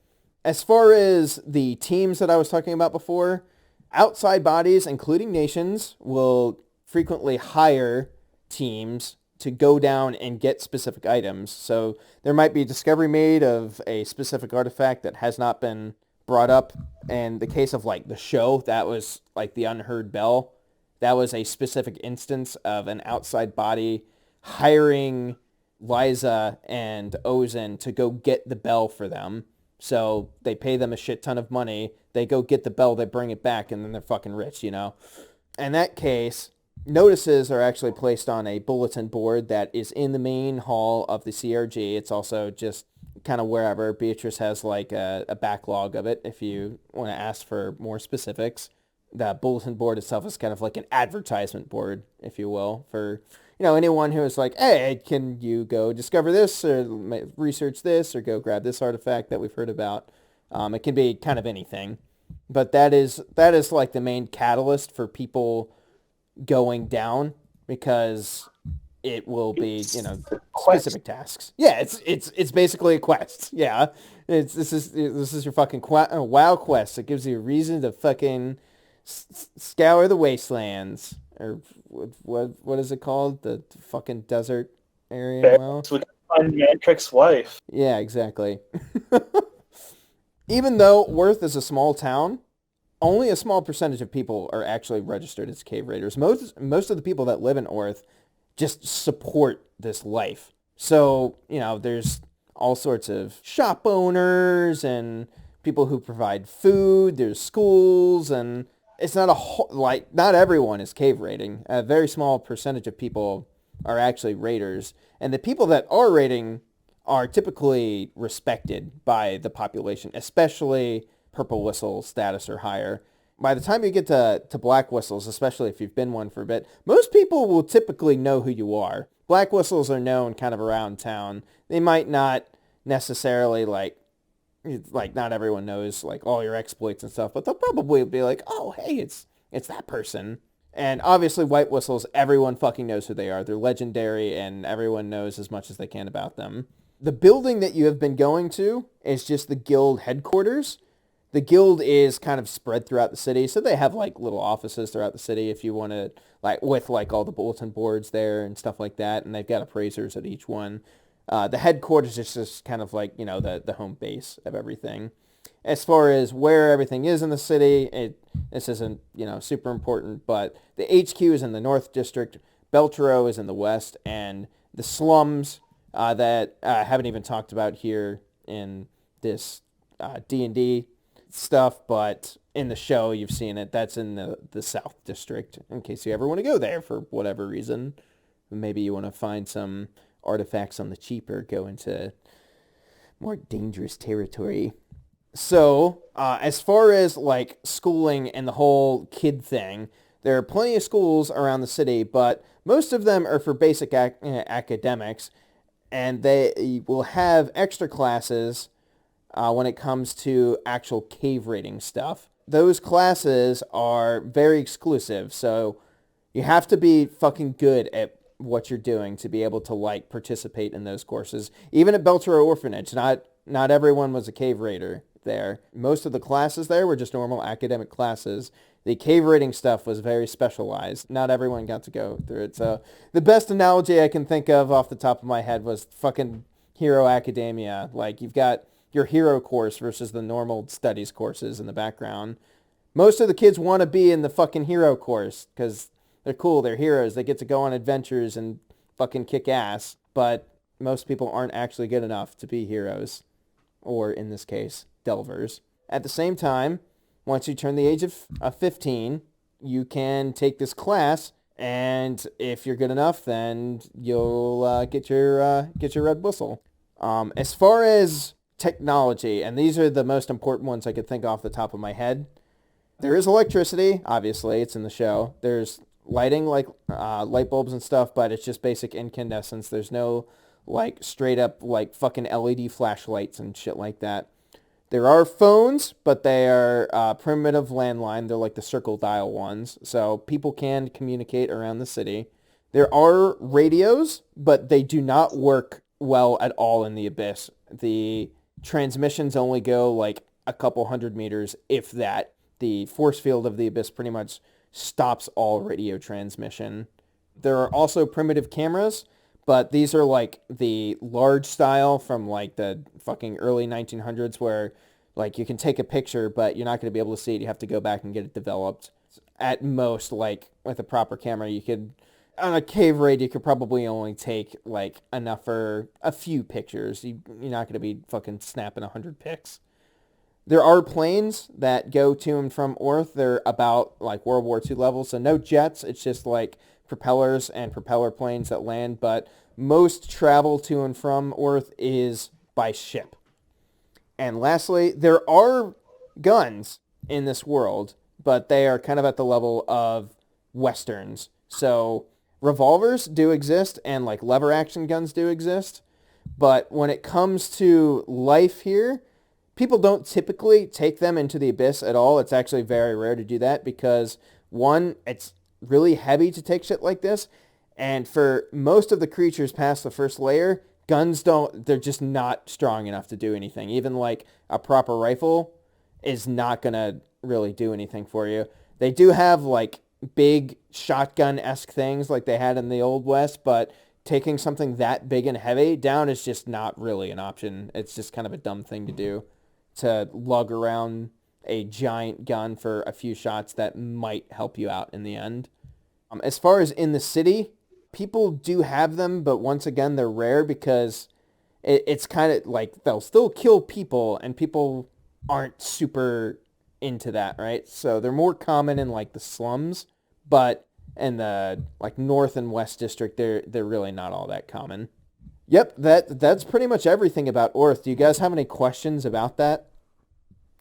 As far as the teams that I was talking about before, outside bodies, including nations, will frequently hire teams to go down and get specific items. So there might be a discovery made of a specific artifact that has not been brought up. In the case of like the show, that was like the unheard bell. That was a specific instance of an outside body hiring Liza and Ozen to go get the bell for them. So they pay them a shit ton of money. They go get the bell, they bring it back, and then they're fucking rich, In that case, notices are actually placed on a bulletin board that is in the main hall of the CRG. It's also just kind of wherever. Beatrice has like a backlog of it if you want to ask for more specifics. The bulletin board itself is kind of like an advertisement board, if you will, for anyone who is like, hey, can you go discover this or research this or go grab this artifact that we've heard about? It can be kind of anything. But that is like the main catalyst for people going down, because it will be, specific tasks. Yeah, it's basically a quest. Yeah. This is your fucking WoW quest. It gives you a reason to fucking scour the wastelands. Or what is it called? The fucking desert area? Well, we can find Mantrix's wife. Yeah, exactly. Even though Worth is a small town, only a small percentage of people are actually registered as cave raiders. Most of the people that live in Orth just support this life. So, there's all sorts of shop owners and people who provide food. There's schools, and it's not not everyone is cave raiding. A very small percentage of people are actually raiders. And the people that are raiding are typically respected by the population, especially purple whistle status or higher. By the time you get to black whistles, especially if you've been one for a bit, most people will typically know who you are. Black whistles are known kind of around town. They might not necessarily like not everyone knows like all your exploits and stuff, but they'll probably be like, oh, hey, it's that person. And obviously white whistles, everyone fucking knows who they are. They're legendary and everyone knows as much as they can about them. The building that you have been going to is just the guild headquarters. The guild is kind of spread throughout the city, so they have like little offices throughout the city if you want to, like with like all the bulletin boards there and stuff like that, and they've got appraisers at each one. The headquarters is just kind of like, the home base of everything. As far as where everything is in the city, this isn't, super important, but the HQ is in the North District, Beltero is in the West, and the slums that I haven't even talked about here in this D&D stuff, but in the show you've seen it. That's in the South District, in case you ever want to go there for whatever reason. Maybe you want to find some artifacts on the cheap or go into more dangerous territory. So, as far as like schooling and the whole kid thing, There are plenty of schools around the city, but most of them are for basic academics, and they will have extra classes when it comes to actual cave raiding stuff. Those classes are very exclusive, so you have to be fucking good at what you're doing to be able to like participate in those courses. Even at Beltero Orphanage, not everyone was a cave raider there. Most of the classes there were just normal academic classes. The cave raiding stuff was very specialized. Not everyone got to go through it. So the best analogy I can think of off the top of my head was fucking Hero Academia. Like, you've got your hero course versus the normal studies courses in the background. Most of the kids want to be in the fucking hero course because they're cool, they're heroes, they get to go on adventures and fucking kick ass. But most people aren't actually good enough to be heroes. Or, in this case, delvers. At the same time, once you turn the age of 15, you can take this class, and if you're good enough, then you'll get your red whistle. As far as technology, and these are the most important ones I could think off the top of my head, there is electricity, obviously, it's in the show. There's lighting, like light bulbs and stuff, but it's just basic incandescence. There's no, like, straight up, like, fucking LED flashlights and shit like that. There are phones, but they are primitive landline. They're like the circle dial ones, so people can communicate around the city. There are radios, but they do not work well at all in the Abyss. The transmissions only go like a couple hundred meters, if that. The force field of the Abyss pretty much stops all radio transmission. There are also primitive cameras, but these are like the large style from like the fucking early 1900s where like you can take a picture, but you're not going to be able to see it. You have to go back and get it developed. At most, like with a proper camera, you could, on a cave raid, you could probably only take like enough for a few pictures. You're not going to be fucking snapping 100 pics. There are planes that go to and from Earth. They're about like World War II level, so no jets. It's just like propellers and propeller planes that land, but most travel to and from Earth is by ship. And lastly, there are guns in this world, but they are kind of at the level of westerns. So revolvers do exist and like lever action guns do exist, but when it comes to life here, people don't typically take them into the Abyss at all. It's actually very rare to do that because, one, it's really heavy to take shit like this, and for most of the creatures past the first layer, guns they're just not strong enough to do anything. Even like a proper rifle is not gonna really do anything for you. They do have like big shotgun-esque things like they had in the Old West, but taking something that big and heavy down is just not really an option. It's just kind of a dumb thing to do, to lug around a giant gun for a few shots that might help you out in the end. As far as in the city, people do have them, but once again, they're rare because it's kind of like they'll still kill people, and people aren't super into that, right? So they're more common in like the slums, but in the like North and West District, they're really not all that common. Yep, that's pretty much everything about Orth. Do you guys have any questions about that?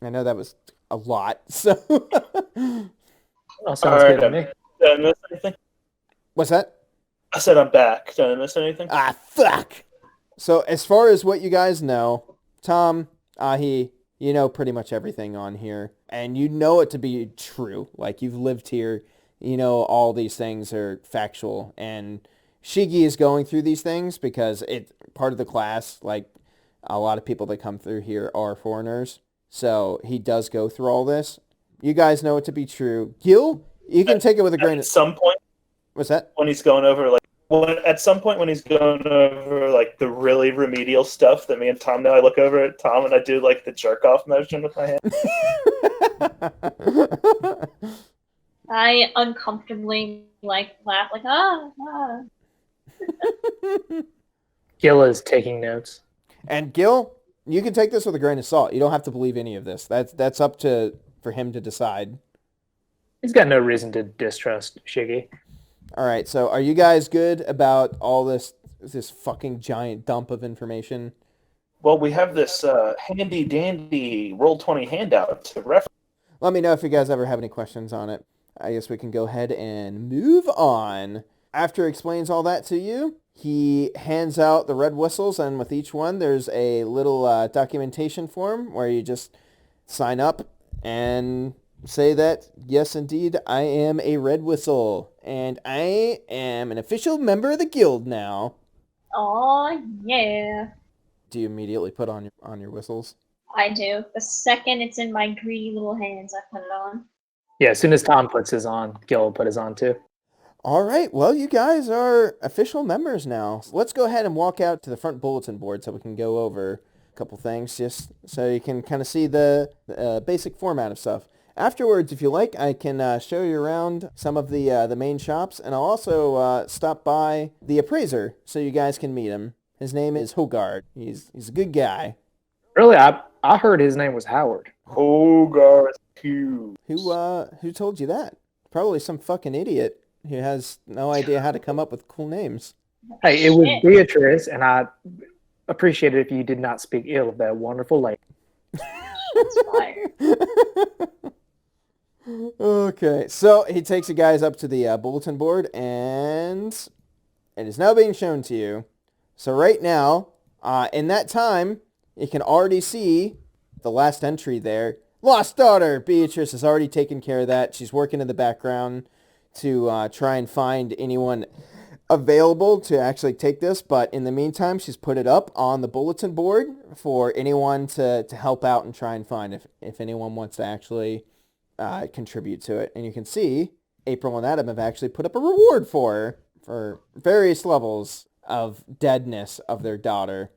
I know that was a lot, so... Oh, sounds good to me. Did I miss anything? What's that? I said I'm back. Did I miss anything? Ah, fuck! So, as far as what you guys know, Tom, Ahi, you know pretty much everything on here, and you know it to be true. Like, you've lived here, you know all these things are factual, and Shigi is going through these things because it's part of the class. Like, a lot of people that come through here are foreigners, so he does go through all this. You guys know it to be true. Gil, you can take it with a grain of... At some point... What's that? When he's going over, like... at some point when he's going over, like, the really remedial stuff that me and Tom know, I look over at Tom and I do, like, the jerk-off motion with my hand. I uncomfortably, like, laugh, like, ah. Gil is taking notes. And Gil, you can take this with a grain of salt. You don't have to believe any of this. That's up for him to decide. He's got no reason to distrust Shiggy. All right, so are you guys good about all this fucking giant dump of information? Well, we have this handy-dandy Roll20 handout to reference. Let me know if you guys ever have any questions on it. I guess we can go ahead and move on. After he explains all that to you, he hands out the red whistles, and with each one, there's a little documentation form where you just sign up and say that, yes, indeed, I am a red whistle, and I am an official member of the guild now. Oh yeah. Do you immediately put on your whistles? I do. The second it's in my greedy little hands, I put it on. Yeah, as soon as Tom puts his on, Gil will put his on too. All right, well, you guys are official members now. Let's go ahead and walk out to the front bulletin board so we can go over a couple things, just so you can kind of see the basic format of stuff. Afterwards, if you like, I can show you around some of the main shops, and I'll also stop by the appraiser so you guys can meet him. His name is Hogard. He's a good guy. Really, I heard his name was Howard. Hogarth Hughes. Who told you that? Probably some fucking idiot who has no idea how to come up with cool names. Hey, it was Shit. Beatrice, and I appreciate it if you did not speak ill of that wonderful lady. That's fire. Okay, so he takes you guys up to the bulletin board, and it is now being shown to you. So right now, in that time, you can already see the last entry there. Lost daughter! Beatrice has already taken care of that. She's working in the background to try and find anyone available to actually take this, but in the meantime, she's put it up on the bulletin board for anyone to help out and try and find if anyone wants to actually contribute to it. And you can see April and Adam have actually put up a reward for her for various levels of deadness of their daughter.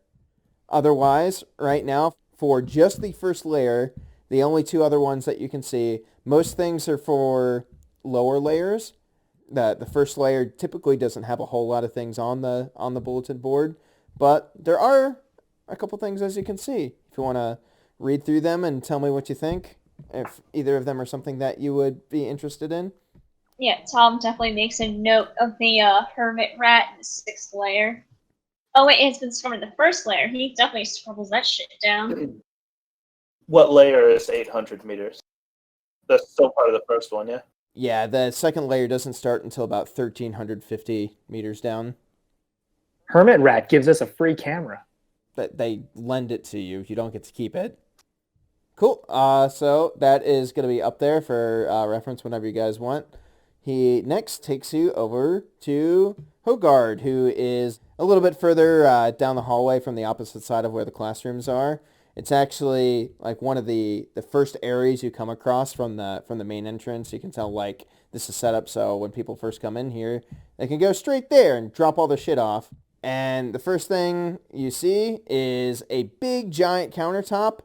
Otherwise, right now, for just the first layer, the only two other ones that you can see, most things are for lower layers. The first layer typically doesn't have a whole lot of things on the bulletin board, but there are a couple things, as you can see. If you want to read through them and tell me what you think, if either of them are something that you would be interested in. Yeah, Tom definitely makes a note of the hermit rat in the 6th layer. Oh wait, it's been from the 1st layer. He definitely scribbles that shit down. What layer is 800 meters? That's still part of the first one, yeah? Yeah, the second layer doesn't start until about 1,350 meters down. Hermit Rat gives us a free camera. But they lend it to you. You don't get to keep it. Cool. So that is going to be up there for reference whenever you guys want. He next takes you over to Hogard, who is a little bit further down the hallway from the opposite side of where the classrooms are. It's actually like one of the first areas you come across from the main entrance. You can tell like this is set up so when people first come in here, they can go straight there and drop all their shit off. And the first thing you see is a big giant countertop.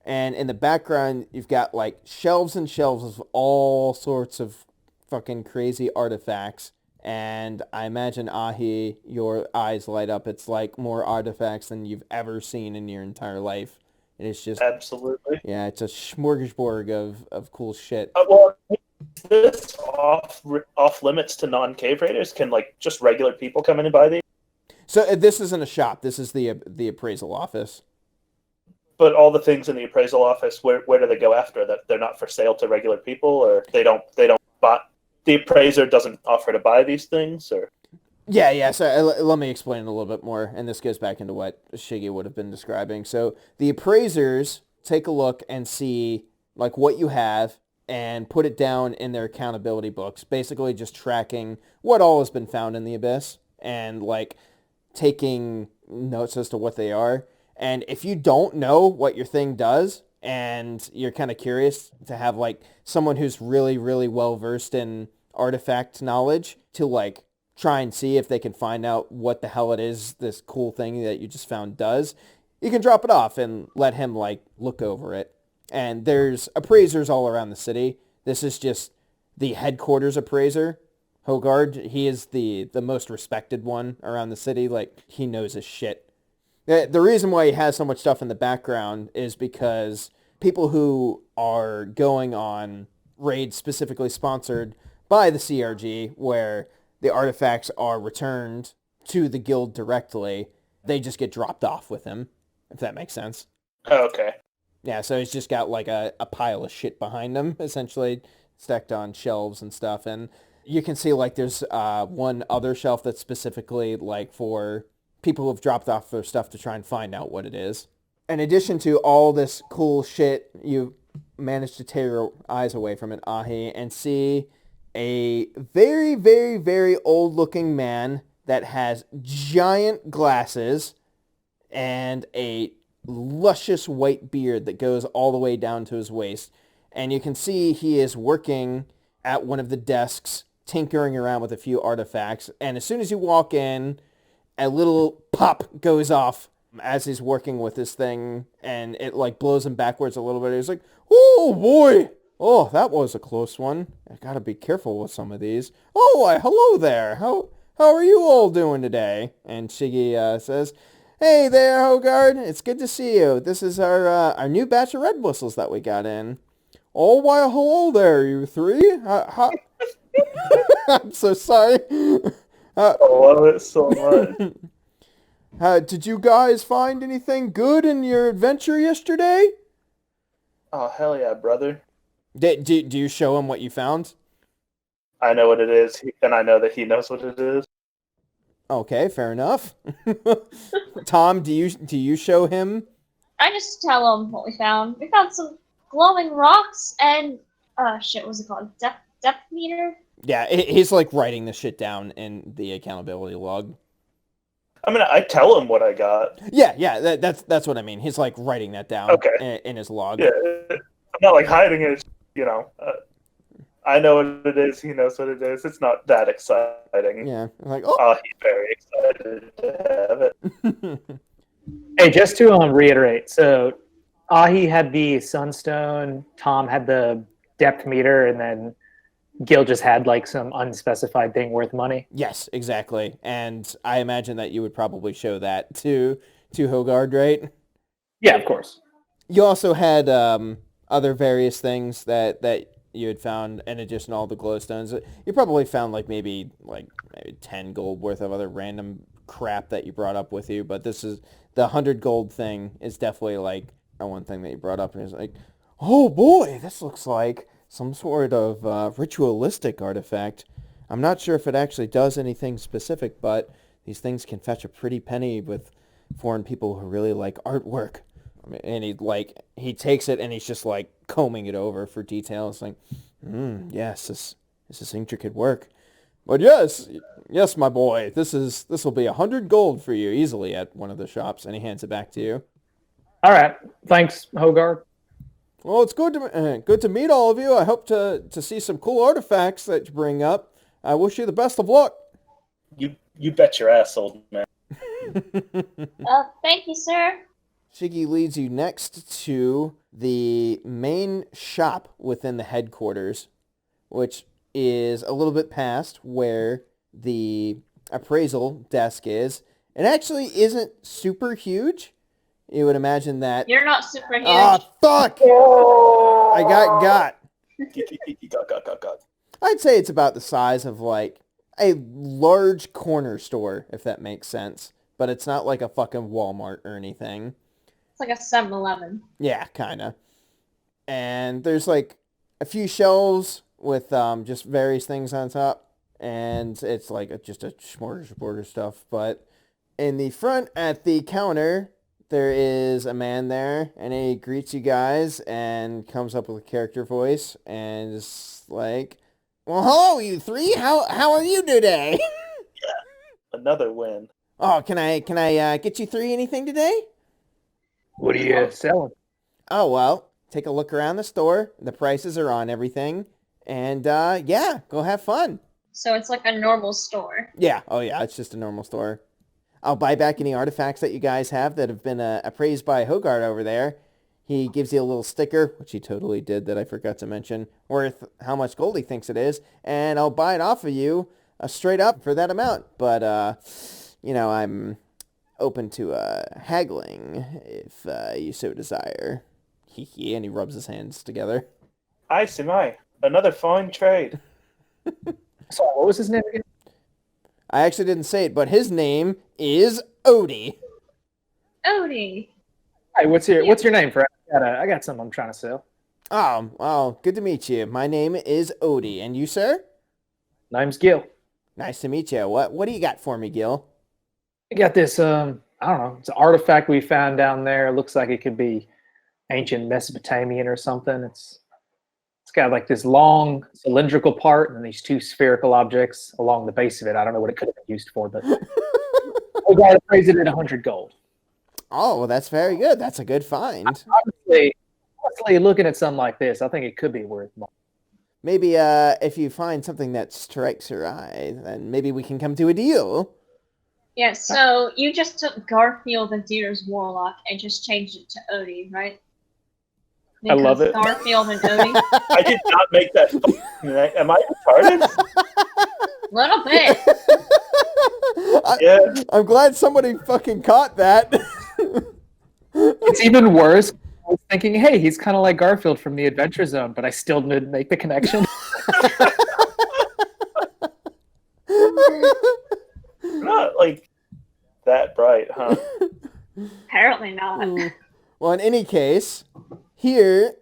And in the background, you've got like shelves and shelves of all sorts of fucking crazy artifacts. And I imagine, Ahi, your eyes light up. It's like more artifacts than you've ever seen in your entire life. And it's just... Absolutely. Yeah, it's a smorgasbord of cool shit. Well, is this off limits to non-cave raiders? Can like just regular people come in and buy these? So this isn't a shop. This is the appraisal office. But all the things in the appraisal office, where do they go after? That they're not for sale to regular people, or they don't buy. The appraiser doesn't offer to buy these things, or... Yeah. So let me explain it a little bit more, and this goes back into what Shiggy would have been describing. So the appraisers take a look and see like what you have and put it down in their accountability books, basically just tracking what all has been found in the abyss and like taking notes as to what they are. And if you don't know what your thing does and you're kind of curious to have like someone who's really, really well versed in artifact knowledge to like try and see if they can find out what the hell it is this cool thing that you just found does, you can drop it off and let him like look over it. And there's appraisers all around the city. This is just the headquarters appraiser. Hogard, he is the most respected one around the city. Like, he knows his shit. The reason why he has so much stuff in the background is because people who are going on raids specifically sponsored by the CRG, where the artifacts are returned to the guild directly, they just get dropped off with him, if that makes sense. Okay. Yeah, so he's just got like a pile of shit behind him, essentially, stacked on shelves and stuff. And you can see like there's one other shelf that's specifically like for people who've dropped off their stuff to try and find out what it is. In addition to all this cool shit, you managed to tear your eyes away from it, Ahi, and see a very, very, very old-looking man that has giant glasses and a luscious white beard that goes all the way down to his waist. And you can see he is working at one of the desks, tinkering around with a few artifacts. And as soon as you walk in, a little pop goes off as he's working with this thing, and it like blows him backwards a little bit. He's like, "Oh boy, oh that was a close one. I gotta be careful with some of these. Oh, why, hello there. How are you all doing today?" And Shiggy says, "Hey there, Hogard. It's good to see you. This is our new batch of red whistles that we got in." "Oh, why, hello there, you three. I'm so sorry. I love it so much. Did you guys find anything good in your adventure yesterday?" Oh, hell yeah, brother. Do you show him what you found? I know what it is, and I know that he knows what it is. Okay, fair enough. Tom, do you show him? I just tell him what we found. We found some glowing rocks and shit, what's it called? Depth meter? Yeah, he's like writing the shit down in the accountability log. I mean, I tell him what I got. Yeah, that's what I mean. He's like writing that down in his log. Yeah, I'm not like hiding it, you know. I know what it is. He knows what it is. It's not that exciting. Yeah, like, oh. He's very excited to have it. Hey, just to reiterate, so Ahi had the Sunstone, Tom had the depth meter, and then Gil just had like some unspecified thing worth money. Yes, exactly. And I imagine that you would probably show that to Hogard, right? Yeah, of course. You also had other various things that you had found in addition to all the glowstones. You probably found like maybe 10 gold worth of other random crap that you brought up with you, but this is the 100 gold thing is definitely like one thing that you brought up, and it's like, "Oh boy, this looks like some sort of ritualistic artifact. I'm not sure if it actually does anything specific, but these things can fetch a pretty penny with foreign people who really like artwork." I mean, and he takes it and he's just like combing it over for details. Like, yes, this is intricate work. But yes, my boy, this will be 100 gold for you easily at one of the shops. And he hands it back to you. All right, thanks, Hogard. Well, it's good to meet all of you. I hope to see some cool artifacts that you bring up. I wish you the best of luck. You bet your ass, old man. Thank you, sir. Shiggy leads you next to the main shop within the headquarters, which is a little bit past where the appraisal desk is. It actually isn't super huge. You would imagine that... You're not super huge. Ah, fuck! I got. Got. I'd say it's about the size of like a large corner store, if that makes sense. But it's not like a fucking Walmart or anything. It's like a 7-Eleven. Yeah, kind of. And there's like a few shelves with just various things on top. And it's like just a smorgasbord of stuff. But in the front at the counter, there is a man there. And he greets you guys and comes up with a character voice. And is like, "Well, hello, you three. How are you today?" Another win. "Oh, can I get you three anything today?" What are you selling? "Oh, well, take a look around the store. The prices are on everything. And, yeah, go have fun." So it's like a normal store. Yeah. Oh, yeah, it's just a normal store. "I'll buy back any artifacts that you guys have that have been appraised by Hogard over there." He gives you a little sticker, which he totally did that I forgot to mention, worth how much gold he thinks it is. And I'll buy it off of you straight up for that amount. But, I'm open to haggling if you so desire. Hee, and he rubs his hands together. I see my. Another fine trade. So what was his name again? I actually didn't say it, but his name is Odie. Odie. Hey, what's your name, Fred? I got something I'm trying to sell. Oh, well, good to meet you. My name is Odie, and you, sir? Name's Gil. Nice to meet you. What do you got for me, Gil? I got this, I don't know, it's an artifact we found down there. It looks like it could be ancient Mesopotamian or something. It's got like this long cylindrical part and these two spherical objects along the base of it. I don't know what it could have been used for, but we got to praise it at 100 gold. Oh, well, that's very good. That's a good find. Honestly, looking at something like this, I think it could be worth more. Maybe if you find something that strikes your eye, then maybe we can come to a deal. Yeah, so you just took Garfield and Deer's Warlock and just changed it to Odie, right? I love it. Garfield and Odie. I did not make that. Am I retarded? A little bit. Yeah. I'm glad somebody fucking caught that. It's even worse. I was thinking, hey, he's kind of like Garfield from the Adventure Zone, but I still didn't make the connection. Not like that bright, huh? Apparently not. Well, in any case, here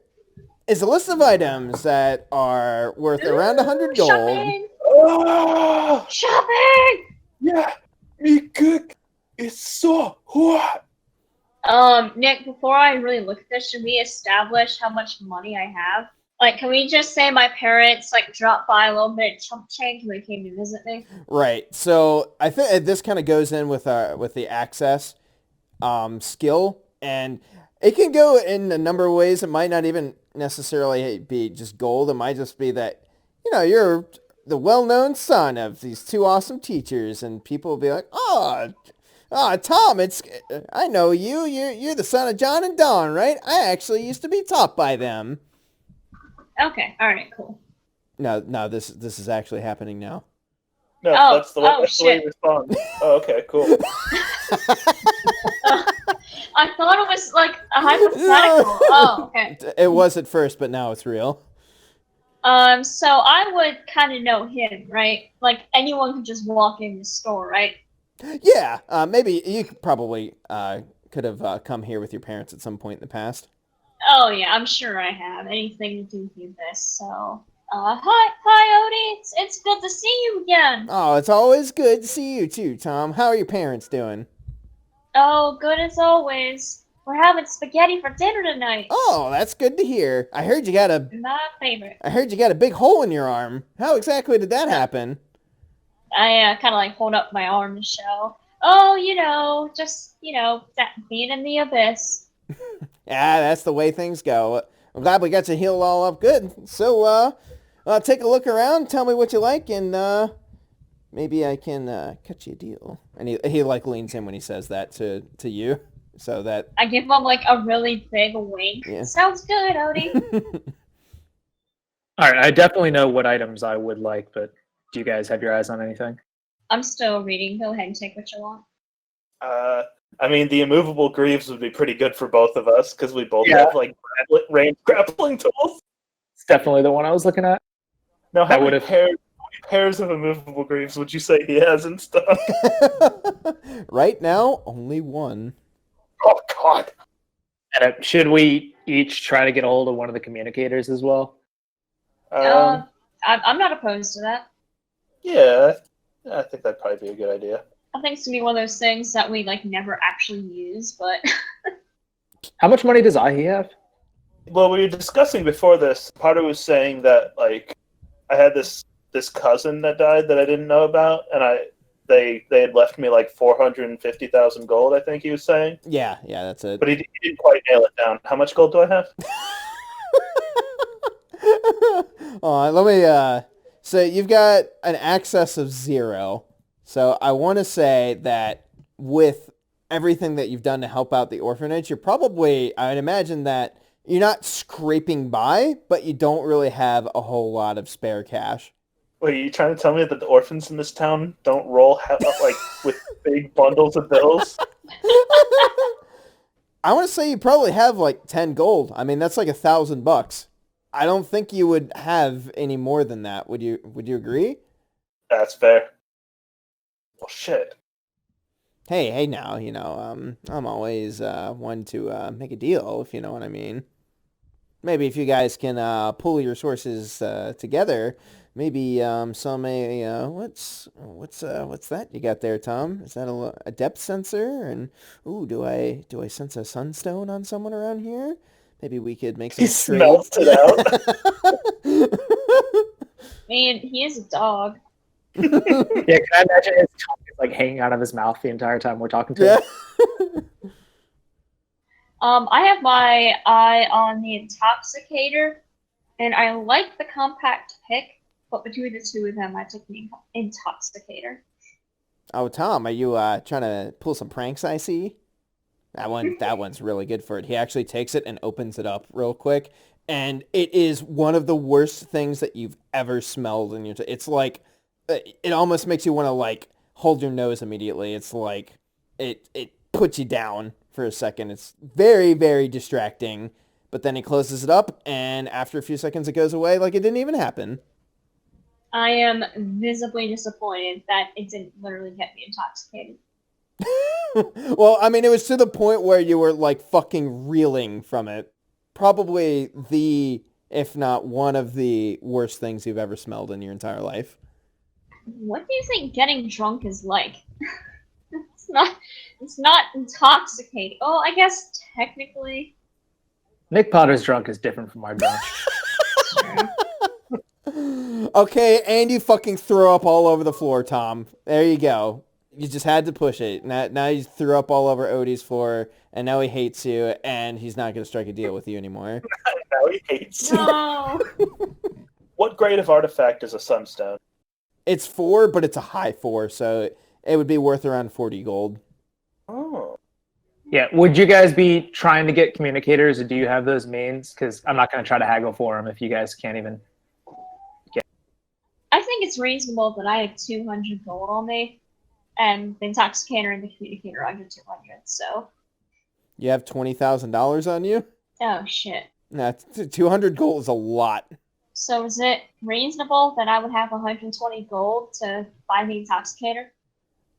is a list of items that are worth around 100 gold. Shopping! Oh, Shopping! yeah, me cook. It's so hot. Nick, before I really look at this, should we establish how much money I have? Like, can we just say my parents, like, dropped by a little bit of chump change when they came to visit me? Right. So I think this kind of goes in with the access skill, and it can go in a number of ways. It might not even necessarily be just gold. It might just be that, you're the well-known son of these two awesome teachers, and people will be like, oh, Tom, I know you. You're the son of John and Dawn, right? I actually used to be taught by them. Okay, alright, cool. No, this is actually happening now. No, that's the way you respond. Oh, okay, cool. I thought it was like a hypothetical. Oh, okay. It was at first, but now it's real. So I would kind of know him, right? Like anyone could just walk in the store, right? Yeah, maybe you probably could have come here with your parents at some point in the past. Oh yeah, I'm sure I have. Anything to do with this, so. Hi, Odie. It's good to see you again. Oh, it's always good to see you too, Tom. How are your parents doing? Oh, good as always. We're having spaghetti for dinner tonight. Oh, that's good to hear. I heard you got a big hole in your arm. How exactly did that happen? I kind of like hold up my arm and show. Oh, just that being in the abyss. Yeah, that's the way things go. I'm glad we got you healed all up good. So, take a look around, tell me what you like, and maybe I can cut you a deal. And he like leans in when he says that to you, so that I give him like a really big wink. Yeah. Sounds good, Odie. All right, I definitely know what items I would like, but do you guys have your eyes on anything? I'm still reading. Go ahead and take what you want. I mean, the immovable greaves would be pretty good for both of us because we both have like ranged grappling tools. It's definitely the one I was looking at. Now, how many pairs of immovable greaves would you say he has in stock? Right now, only one. Oh God! And should we each try to get a hold of one of the communicators as well? I'm not opposed to that. Yeah, I think that'd probably be a good idea. I think it's gonna be one of those things that we like never actually use, but. How much money does he have? Well, we were discussing before this. Potter was saying that like I had this cousin that died that I didn't know about, and they had left me like 450,000 gold. I think he was saying. Yeah, that's it. But he didn't quite nail it down. How much gold do I have? Let me. So you've got an excess of 0. So I want to say that with everything that you've done to help out the orphanage, you're probably, I would imagine that you're not scraping by, but you don't really have a whole lot of spare cash. Wait, are you trying to tell me that the orphans in this town don't roll like with big bundles of bills? I want to say you probably have like 10 gold. I mean, that's like $1,000. I don't think you would have any more than that. Would you agree? That's fair. Well, shit. Hey, now, I'm always one to make a deal, if you know what I mean. Maybe if you guys can pull your sources together, maybe some what's that you got there, Tom? Is that a depth sensor? And ooh, do I sense a sunstone on someone around here? Maybe we could make He some trade. smells it out. I mean, he is a dog. Yeah, can I imagine his tongue is like hanging out of his mouth the entire time we're talking to him? Yeah. I have my eye on the intoxicator, and I like the compact pick, but between the two of them, I took the intoxicator. Oh, Tom, are you trying to pull some pranks? I see. That one's really good for it. He actually takes it and opens it up real quick, and it is one of the worst things that you've ever smelled in your. It's like it almost makes you want to like hold your nose immediately. It's like it puts you down for a second. It's very, very distracting. But then he closes it up, and after a few seconds, it goes away like it didn't even happen. I am visibly disappointed that it didn't literally get me intoxicated. Well, I mean, it was to the point where you were like fucking reeling from it. Probably if not one of the worst things you've ever smelled in your entire life. What do you think getting drunk is like? It's not intoxicating. Oh, I guess technically. Nick Potter's drunk is different from our drunk. Okay, and you fucking throw up all over the floor, Tom. There you go. You just had to push it. Now you threw up all over Odie's floor, and now he hates you, and he's not going to strike a deal with you anymore. Now he hates you. No. What grade of artifact is a sunstone? It's 4, but it's a high 4, so it would be worth around 40 gold. Oh. Yeah, would you guys be trying to get communicators, or do you have those means? Because I'm not going to try to haggle for them if you guys can't even. I think it's reasonable that I have 200 gold on me, and the intoxicator and the communicator under 200. So. You have $20,000 on you? Oh shit. Nah, 200 gold is a lot. So is it reasonable that I would have 120 gold to buy the intoxicator?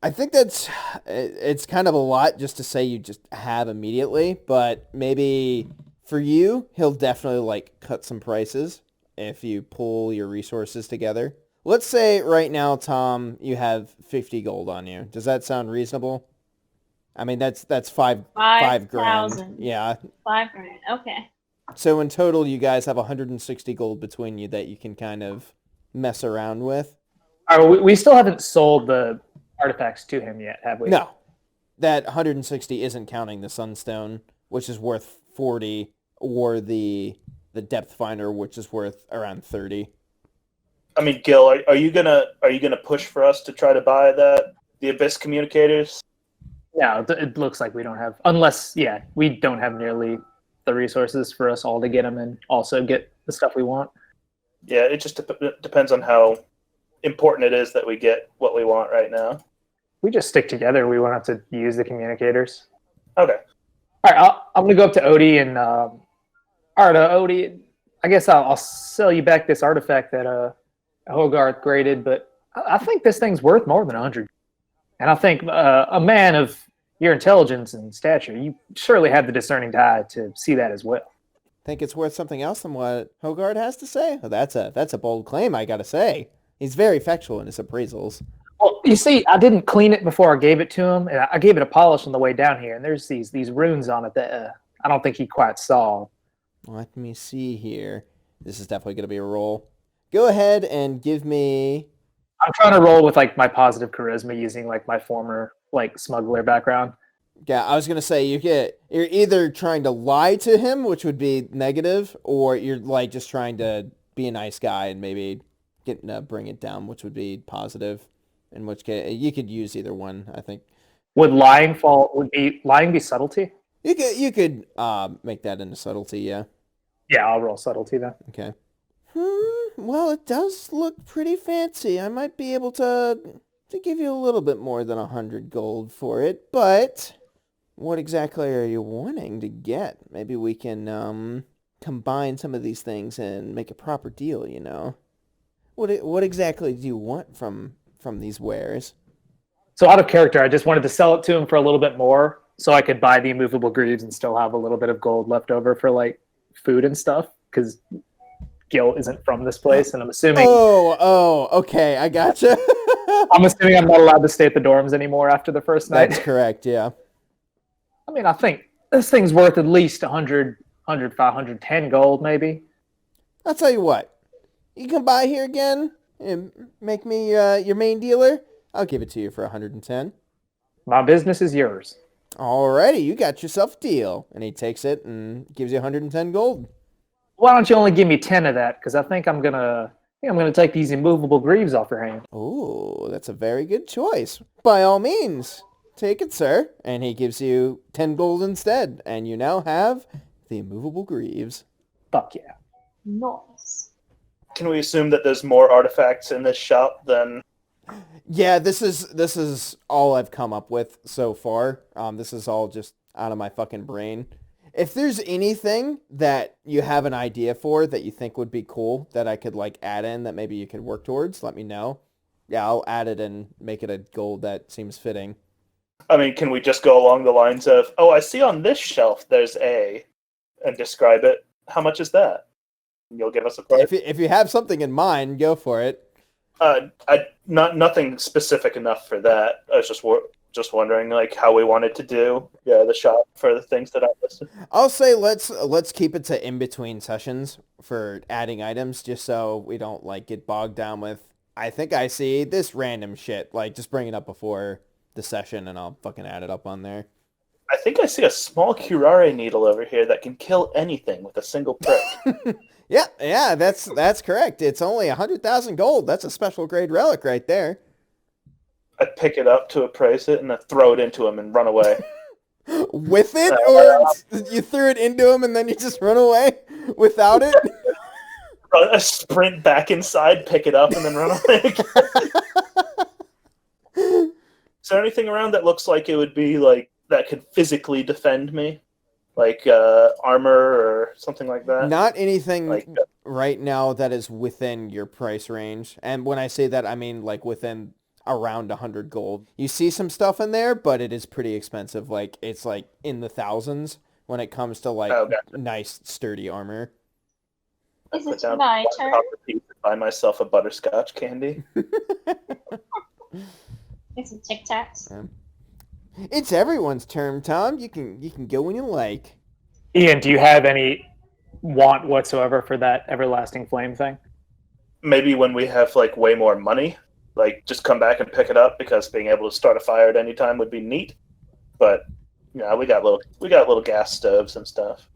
I think it's kind of a lot just to say you just have immediately, but maybe for you, he'll definitely like cut some prices if you pull your resources together. Let's say right now, Tom, you have 50 gold on you. Does that sound reasonable? I mean, that's five grand. 5,000. Yeah. 5 grand. Okay. So in total, you guys have 160 gold between you that you can kind of mess around with. We still haven't sold the artifacts to him yet, have we? No. That 160 isn't counting the Sunstone, which is worth 40, or the Depth Finder, which is worth around 30. I mean, Gil, are you gonna push for us to try to buy the Abyss communicators? No, it looks like we don't have, unless, yeah, we don't have nearly the resources for us all to get them and also get the stuff we want. Yeah, it just depends on how important it is that we get what we want right now. We just stick together. We won't have to use the communicators. Okay. All right, I'm going to go up to Odie and, all right, Odie, I guess I'll sell you back this artifact that Hogarth graded, but I think this thing's worth more than 100. And I think a man of your intelligence and stature, you surely have the discerning eye to see that as well. Think it's worth something else than what Hogarth has to say? Well, that's a bold claim, I gotta say. He's very factual in his appraisals. Well, you see, I didn't clean it before I gave it to him, and I gave it a polish on the way down here, and there's these runes on it that I don't think he quite saw. Let me see here. This is definitely going to be a roll. Go ahead and give me... I'm trying to roll with like my positive charisma using like my former like smuggler background. Yeah, I was going to say you're either trying to lie to him, which would be negative, or you're like just trying to be a nice guy and maybe bring it down, which would be positive. In which case, you could use either one, I think. Would lying be subtlety? You could make that into subtlety, yeah. Yeah, I'll roll subtlety then. Okay. Well, it does look pretty fancy. I might be able to give you a little bit more than 100 gold for it, but what exactly are you wanting to get? Maybe we can combine some of these things and make a proper deal, you know? What exactly do you want from these wares? So out of character, I just wanted to sell it to him for a little bit more so I could buy the immovable greaves and still have a little bit of gold left over for like food and stuff because Gil isn't from this place, and I'm assuming Okay, I gotcha. I'm not allowed to stay at the dorms anymore after the first night. That's correct, yeah. I mean, I think this thing's worth at least 100, 110 gold, maybe. I'll tell you what. You can buy here again and make me your main dealer. I'll give it to you for 110. My business is yours. Alrighty, you got yourself a deal. And he takes it and gives you 110 gold. Why don't you only give me 10 of that? Because I think I'm gonna take these immovable greaves off your hand. Oh, that's a very good choice. By all means, take it, sir. And he gives you 10 gold instead. And you now have the immovable greaves. Fuck yeah. Nice. Can we assume that there's more artifacts in this shop than... Yeah, this is all I've come up with so far. This is all just out of my fucking brain. If there's anything that you have an idea for that you think would be cool that I could like add in that maybe you could work towards, let me know. Yeah, I'll add it and make it a gold that seems fitting. I mean, can we just go along the lines of, oh, I see on this shelf there's A, and describe it? How much is that? You'll give us a price. If you have something in mind, go for it. Nothing specific enough for that. I was just wondering like how we wanted to do the shop for the things that I listed. I'll say let's keep it to in between sessions for adding items, just so we don't like get bogged down with. I think I see this random shit. Like just bring it up before the session, and I'll fucking add it up on there. I think I see a small curare needle over here that can kill anything with a single prick. Yeah, that's correct. It's only 100,000 gold. That's a special grade relic right there. I pick it up to appraise it and I throw it into him and run away. With it, or you threw it into him and then you just run away without it? I sprint back inside, pick it up, and then run away. Is there anything around that looks like it would be like that could physically defend me? Like armor or something like that? Not anything like, right now that is within your price range. And when I say that, I mean like within around 100 gold. You see some stuff in there, but it is pretty expensive. Like it's like in the thousands when it comes to like nice, sturdy armor. Is it my turn? Buy myself a butterscotch candy. It's a Tic Tacs. It's everyone's turn, Tom. You can go when you like. Ian, do you have any want whatsoever for that everlasting flame thing? Maybe when we have like way more money, like just come back and pick it up, because being able to start a fire at any time would be neat. But yeah, we got little gas stoves and stuff.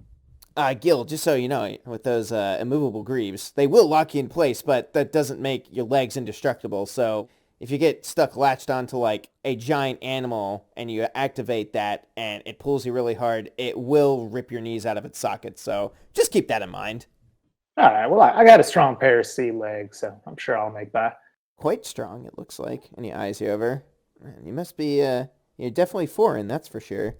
Gil, just so you know, with those immovable greaves, they will lock you in place, but that doesn't make your legs indestructible. So if you get stuck latched onto like a giant animal and you activate that and it pulls you really hard, it will rip your knees out of its socket. So just keep that in mind. All right. Well, I got a strong pair of sea legs, so I'm sure I'll make that. Quite strong, it looks like. And he eyes you over. Man, you must be, you're definitely foreign, that's for sure.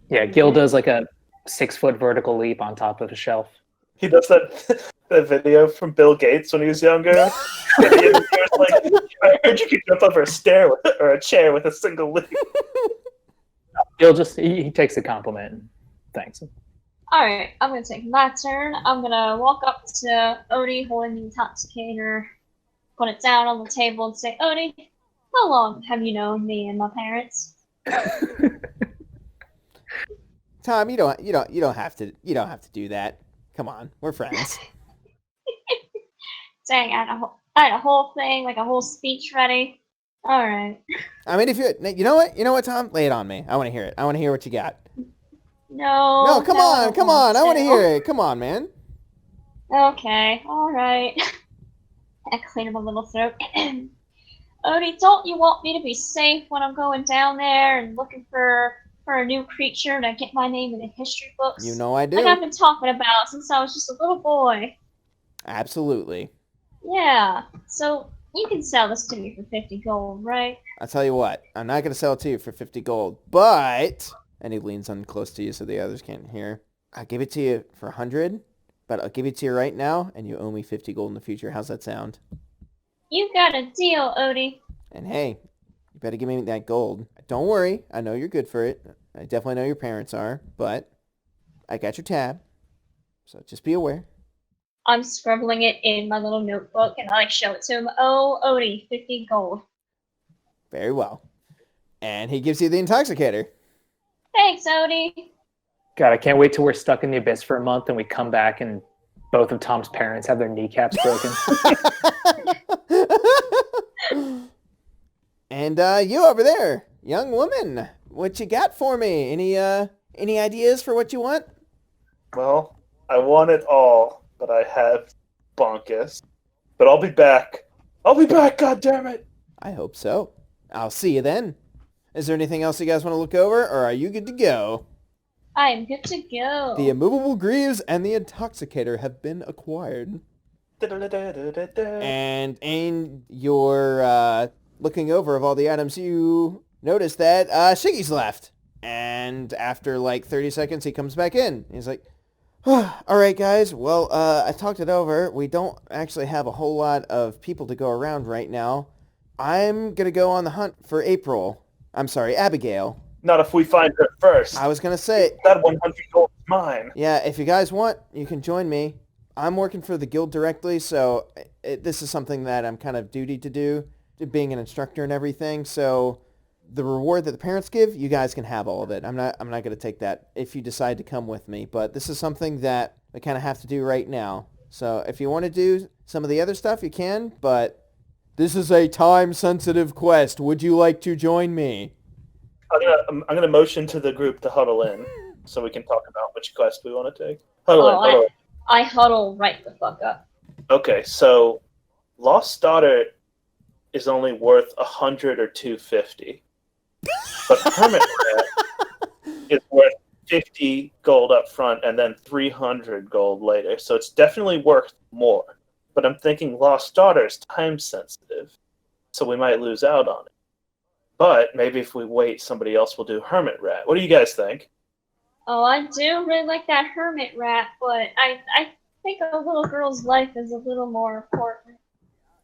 Yeah, Gil does like a 6-foot vertical leap on top of a shelf. He does that video from Bill Gates when he was younger. Like, I heard you could jump over a stair or a chair with a single leap. Gil just he takes the compliment and thanks him. Alright, I'm gonna take my turn. I'm gonna walk up to Odie holding the intoxicator, put it down on the table and say, Odie, how long have you known me and my parents? Tom, you don't have to do that. Come on, we're friends. Dang, I had a whole thing, like a whole speech ready. All right. I mean, if you know what, Tom, lay it on me. I want to hear it. I want to hear what you got. No, come on. I want to hear it. Come on, man. Okay, all right. I cleared my little throat. Odie, don't you want me to be safe when I'm going down there and looking for a new creature to get my name in the history books? You know I do. Like I've been talking about since I was just a little boy. Absolutely. Yeah, so you can sell this to me for 50 gold, right? I'll tell you what, I'm not going to sell it to you for 50 gold, but... And he leans on close to you so the others can't hear. I'll give it to you for 100, but I'll give it to you right now, and you owe me 50 gold in the future. How's that sound? You got a deal, Odie. And hey, you better give me that gold. Don't worry, I know you're good for it. I definitely know your parents are, but I got your tab. So just be aware. I'm scribbling it in my little notebook, and I show it to him. Oh, Odie, 50 gold. Very well. And he gives you the intoxicator. Thanks, Odie. God, I can't wait till we're stuck in the abyss for a month and we come back and both of Tom's parents have their kneecaps broken. And you over there, young woman, what you got for me? Any ideas for what you want? Well, I want it all, but I have bonkus. But I'll be back. I'll be back, goddammit! I hope so. I'll see you then. Is there anything else you guys want to look over, or are you good to go? I'm good to go. The immovable greaves and the intoxicator have been acquired. And in your looking over of all the items, you notice that Shiggy's left. And after like 30 seconds, he comes back in. He's like, all right, guys. Well, I talked it over. We don't actually have a whole lot of people to go around right now. I'm going to go on the hunt for Abigail. Not if we find her first. I was going to say, That 100 gold is mine. yeah, if you guys want, you can join me. I'm working for the guild directly, so this is something that I'm kind of duty to do, being an instructor and everything. So the reward that the parents give, you guys can have all of it. I'm not going to take that if you decide to come with me, but this is something that I kind of have to do right now. So if you want to do some of the other stuff, you can, but this is a time-sensitive quest. Would you like to join me? I'm gonna motion to the group to huddle in, so we can talk about which quest we want to take. Huddle in. I huddle right the fuck up. Okay, so Lost Daughter is only worth 100 or 250, but Hermit Rat is worth 50 gold up front and then 300 gold later. So it's definitely worth more. But I'm thinking Lost Daughter is time sensitive, so we might lose out on it. But maybe if we wait, somebody else will do Hermit Rat. What do you guys think? Oh, I do really like that hermit rat, but I think a little girl's life is a little more important.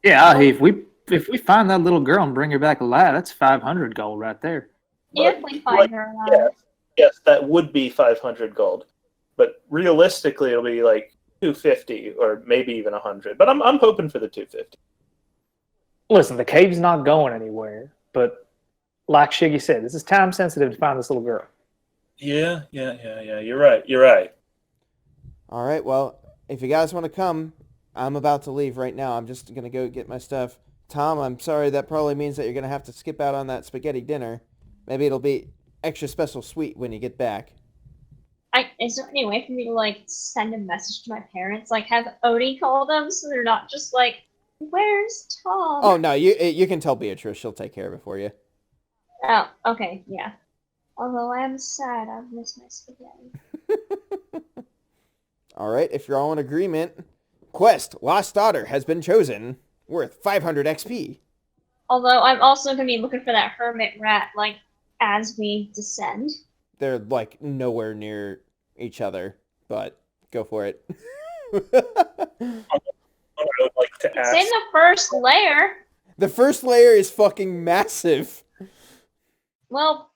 Yeah, if we find that little girl and bring her back alive, that's 500 gold right there. If we find her alive. Yes, that would be 500 gold. But realistically, it'll be like 250 or maybe even 100. But I'm hoping for the 250. Listen, the cave's not going anywhere, but like Shiggy said, this is time sensitive to find this little girl. Yeah. You're right. All right, well, if you guys want to come, I'm about to leave right now. I'm just going to go get my stuff. Tom, I'm sorry, that probably means that you're going to have to skip out on that spaghetti dinner. Maybe it'll be extra special sweet when you get back. Is there any way for me to, like, send a message to my parents? Like, have Odie call them so they're not just like, where's Tom? Oh, no, you can tell Beatrice. She'll take care of it for you. Oh, okay, yeah. Although I am sad, I've missed my spaghetti. All right, if you're all in agreement, quest Lost Daughter has been chosen, worth 500 XP. Although I'm also going to be looking for that hermit rat, like, as we descend. They're, like, nowhere near each other, but go for it. I would like to ask. It's in the first layer. The first layer is fucking massive. Well,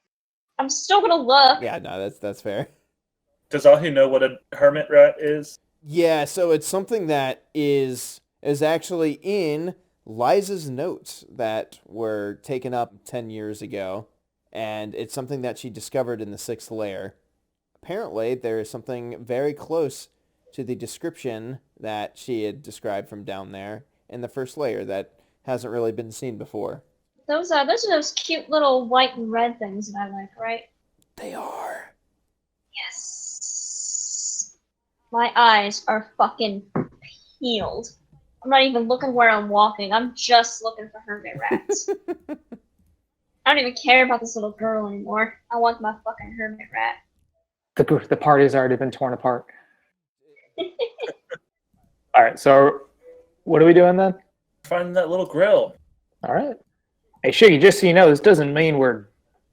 I'm still going to look. Yeah, no, that's fair. Does all who know what a hermit rat is? Yeah, so it's something that is actually in Liza's notes that were taken up 10 years ago, and it's something that she discovered in the 6th layer. Apparently, there is something very close to the description that she had described from down there in the 1st layer that hasn't really been seen before. Those are those cute little white and red things that I like, right? They are. Yes. My eyes are fucking peeled. I'm not even looking where I'm walking. I'm just looking for hermit rats. I don't even care about this little girl anymore. I want my fucking hermit rat. The party's already been torn apart. All right, so what are we doing then? Finding that little grill. All right. Hey, Shiggy, just so you know, this doesn't mean we're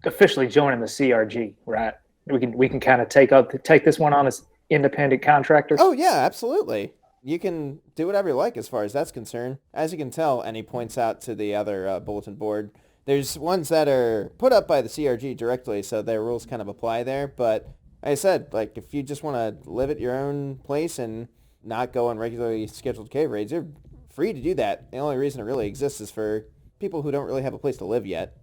officially joining the CRG, right? We can kind of take this one on as independent contractors. Oh, yeah, absolutely. You can do whatever you like as far as that's concerned. As you can tell, and he points out to the other bulletin board, there's ones that are put up by the CRG directly, so their rules kind of apply there, but I said, like, if you just want to live at your own place and not go on regularly scheduled cave raids, you're free to do that. The only reason it really exists is for people who don't really have a place to live yet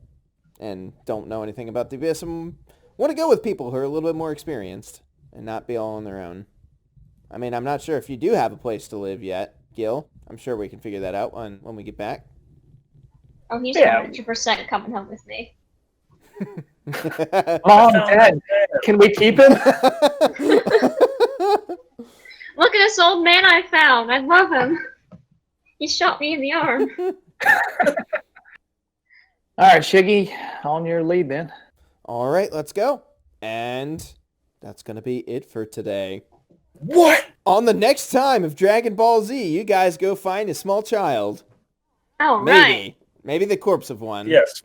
and don't know anything about the abyss and want to go with people who are a little bit more experienced and not be all on their own. I mean, I'm not sure if you do have a place to live yet, Gil. I'm sure we can figure that out when we get back. Oh, he's Yeah. 100% coming home with me. Mom, Dad, can we keep him? Look at this old man I found. I love him. He shot me in the arm. All right, Shiggy, on your lead then. All right, let's go. And that's going to be it for today. What? On the next time of Dragon Ball Z, you guys go find a small child. Oh, Maybe. right. Maybe the corpse of one. Yes.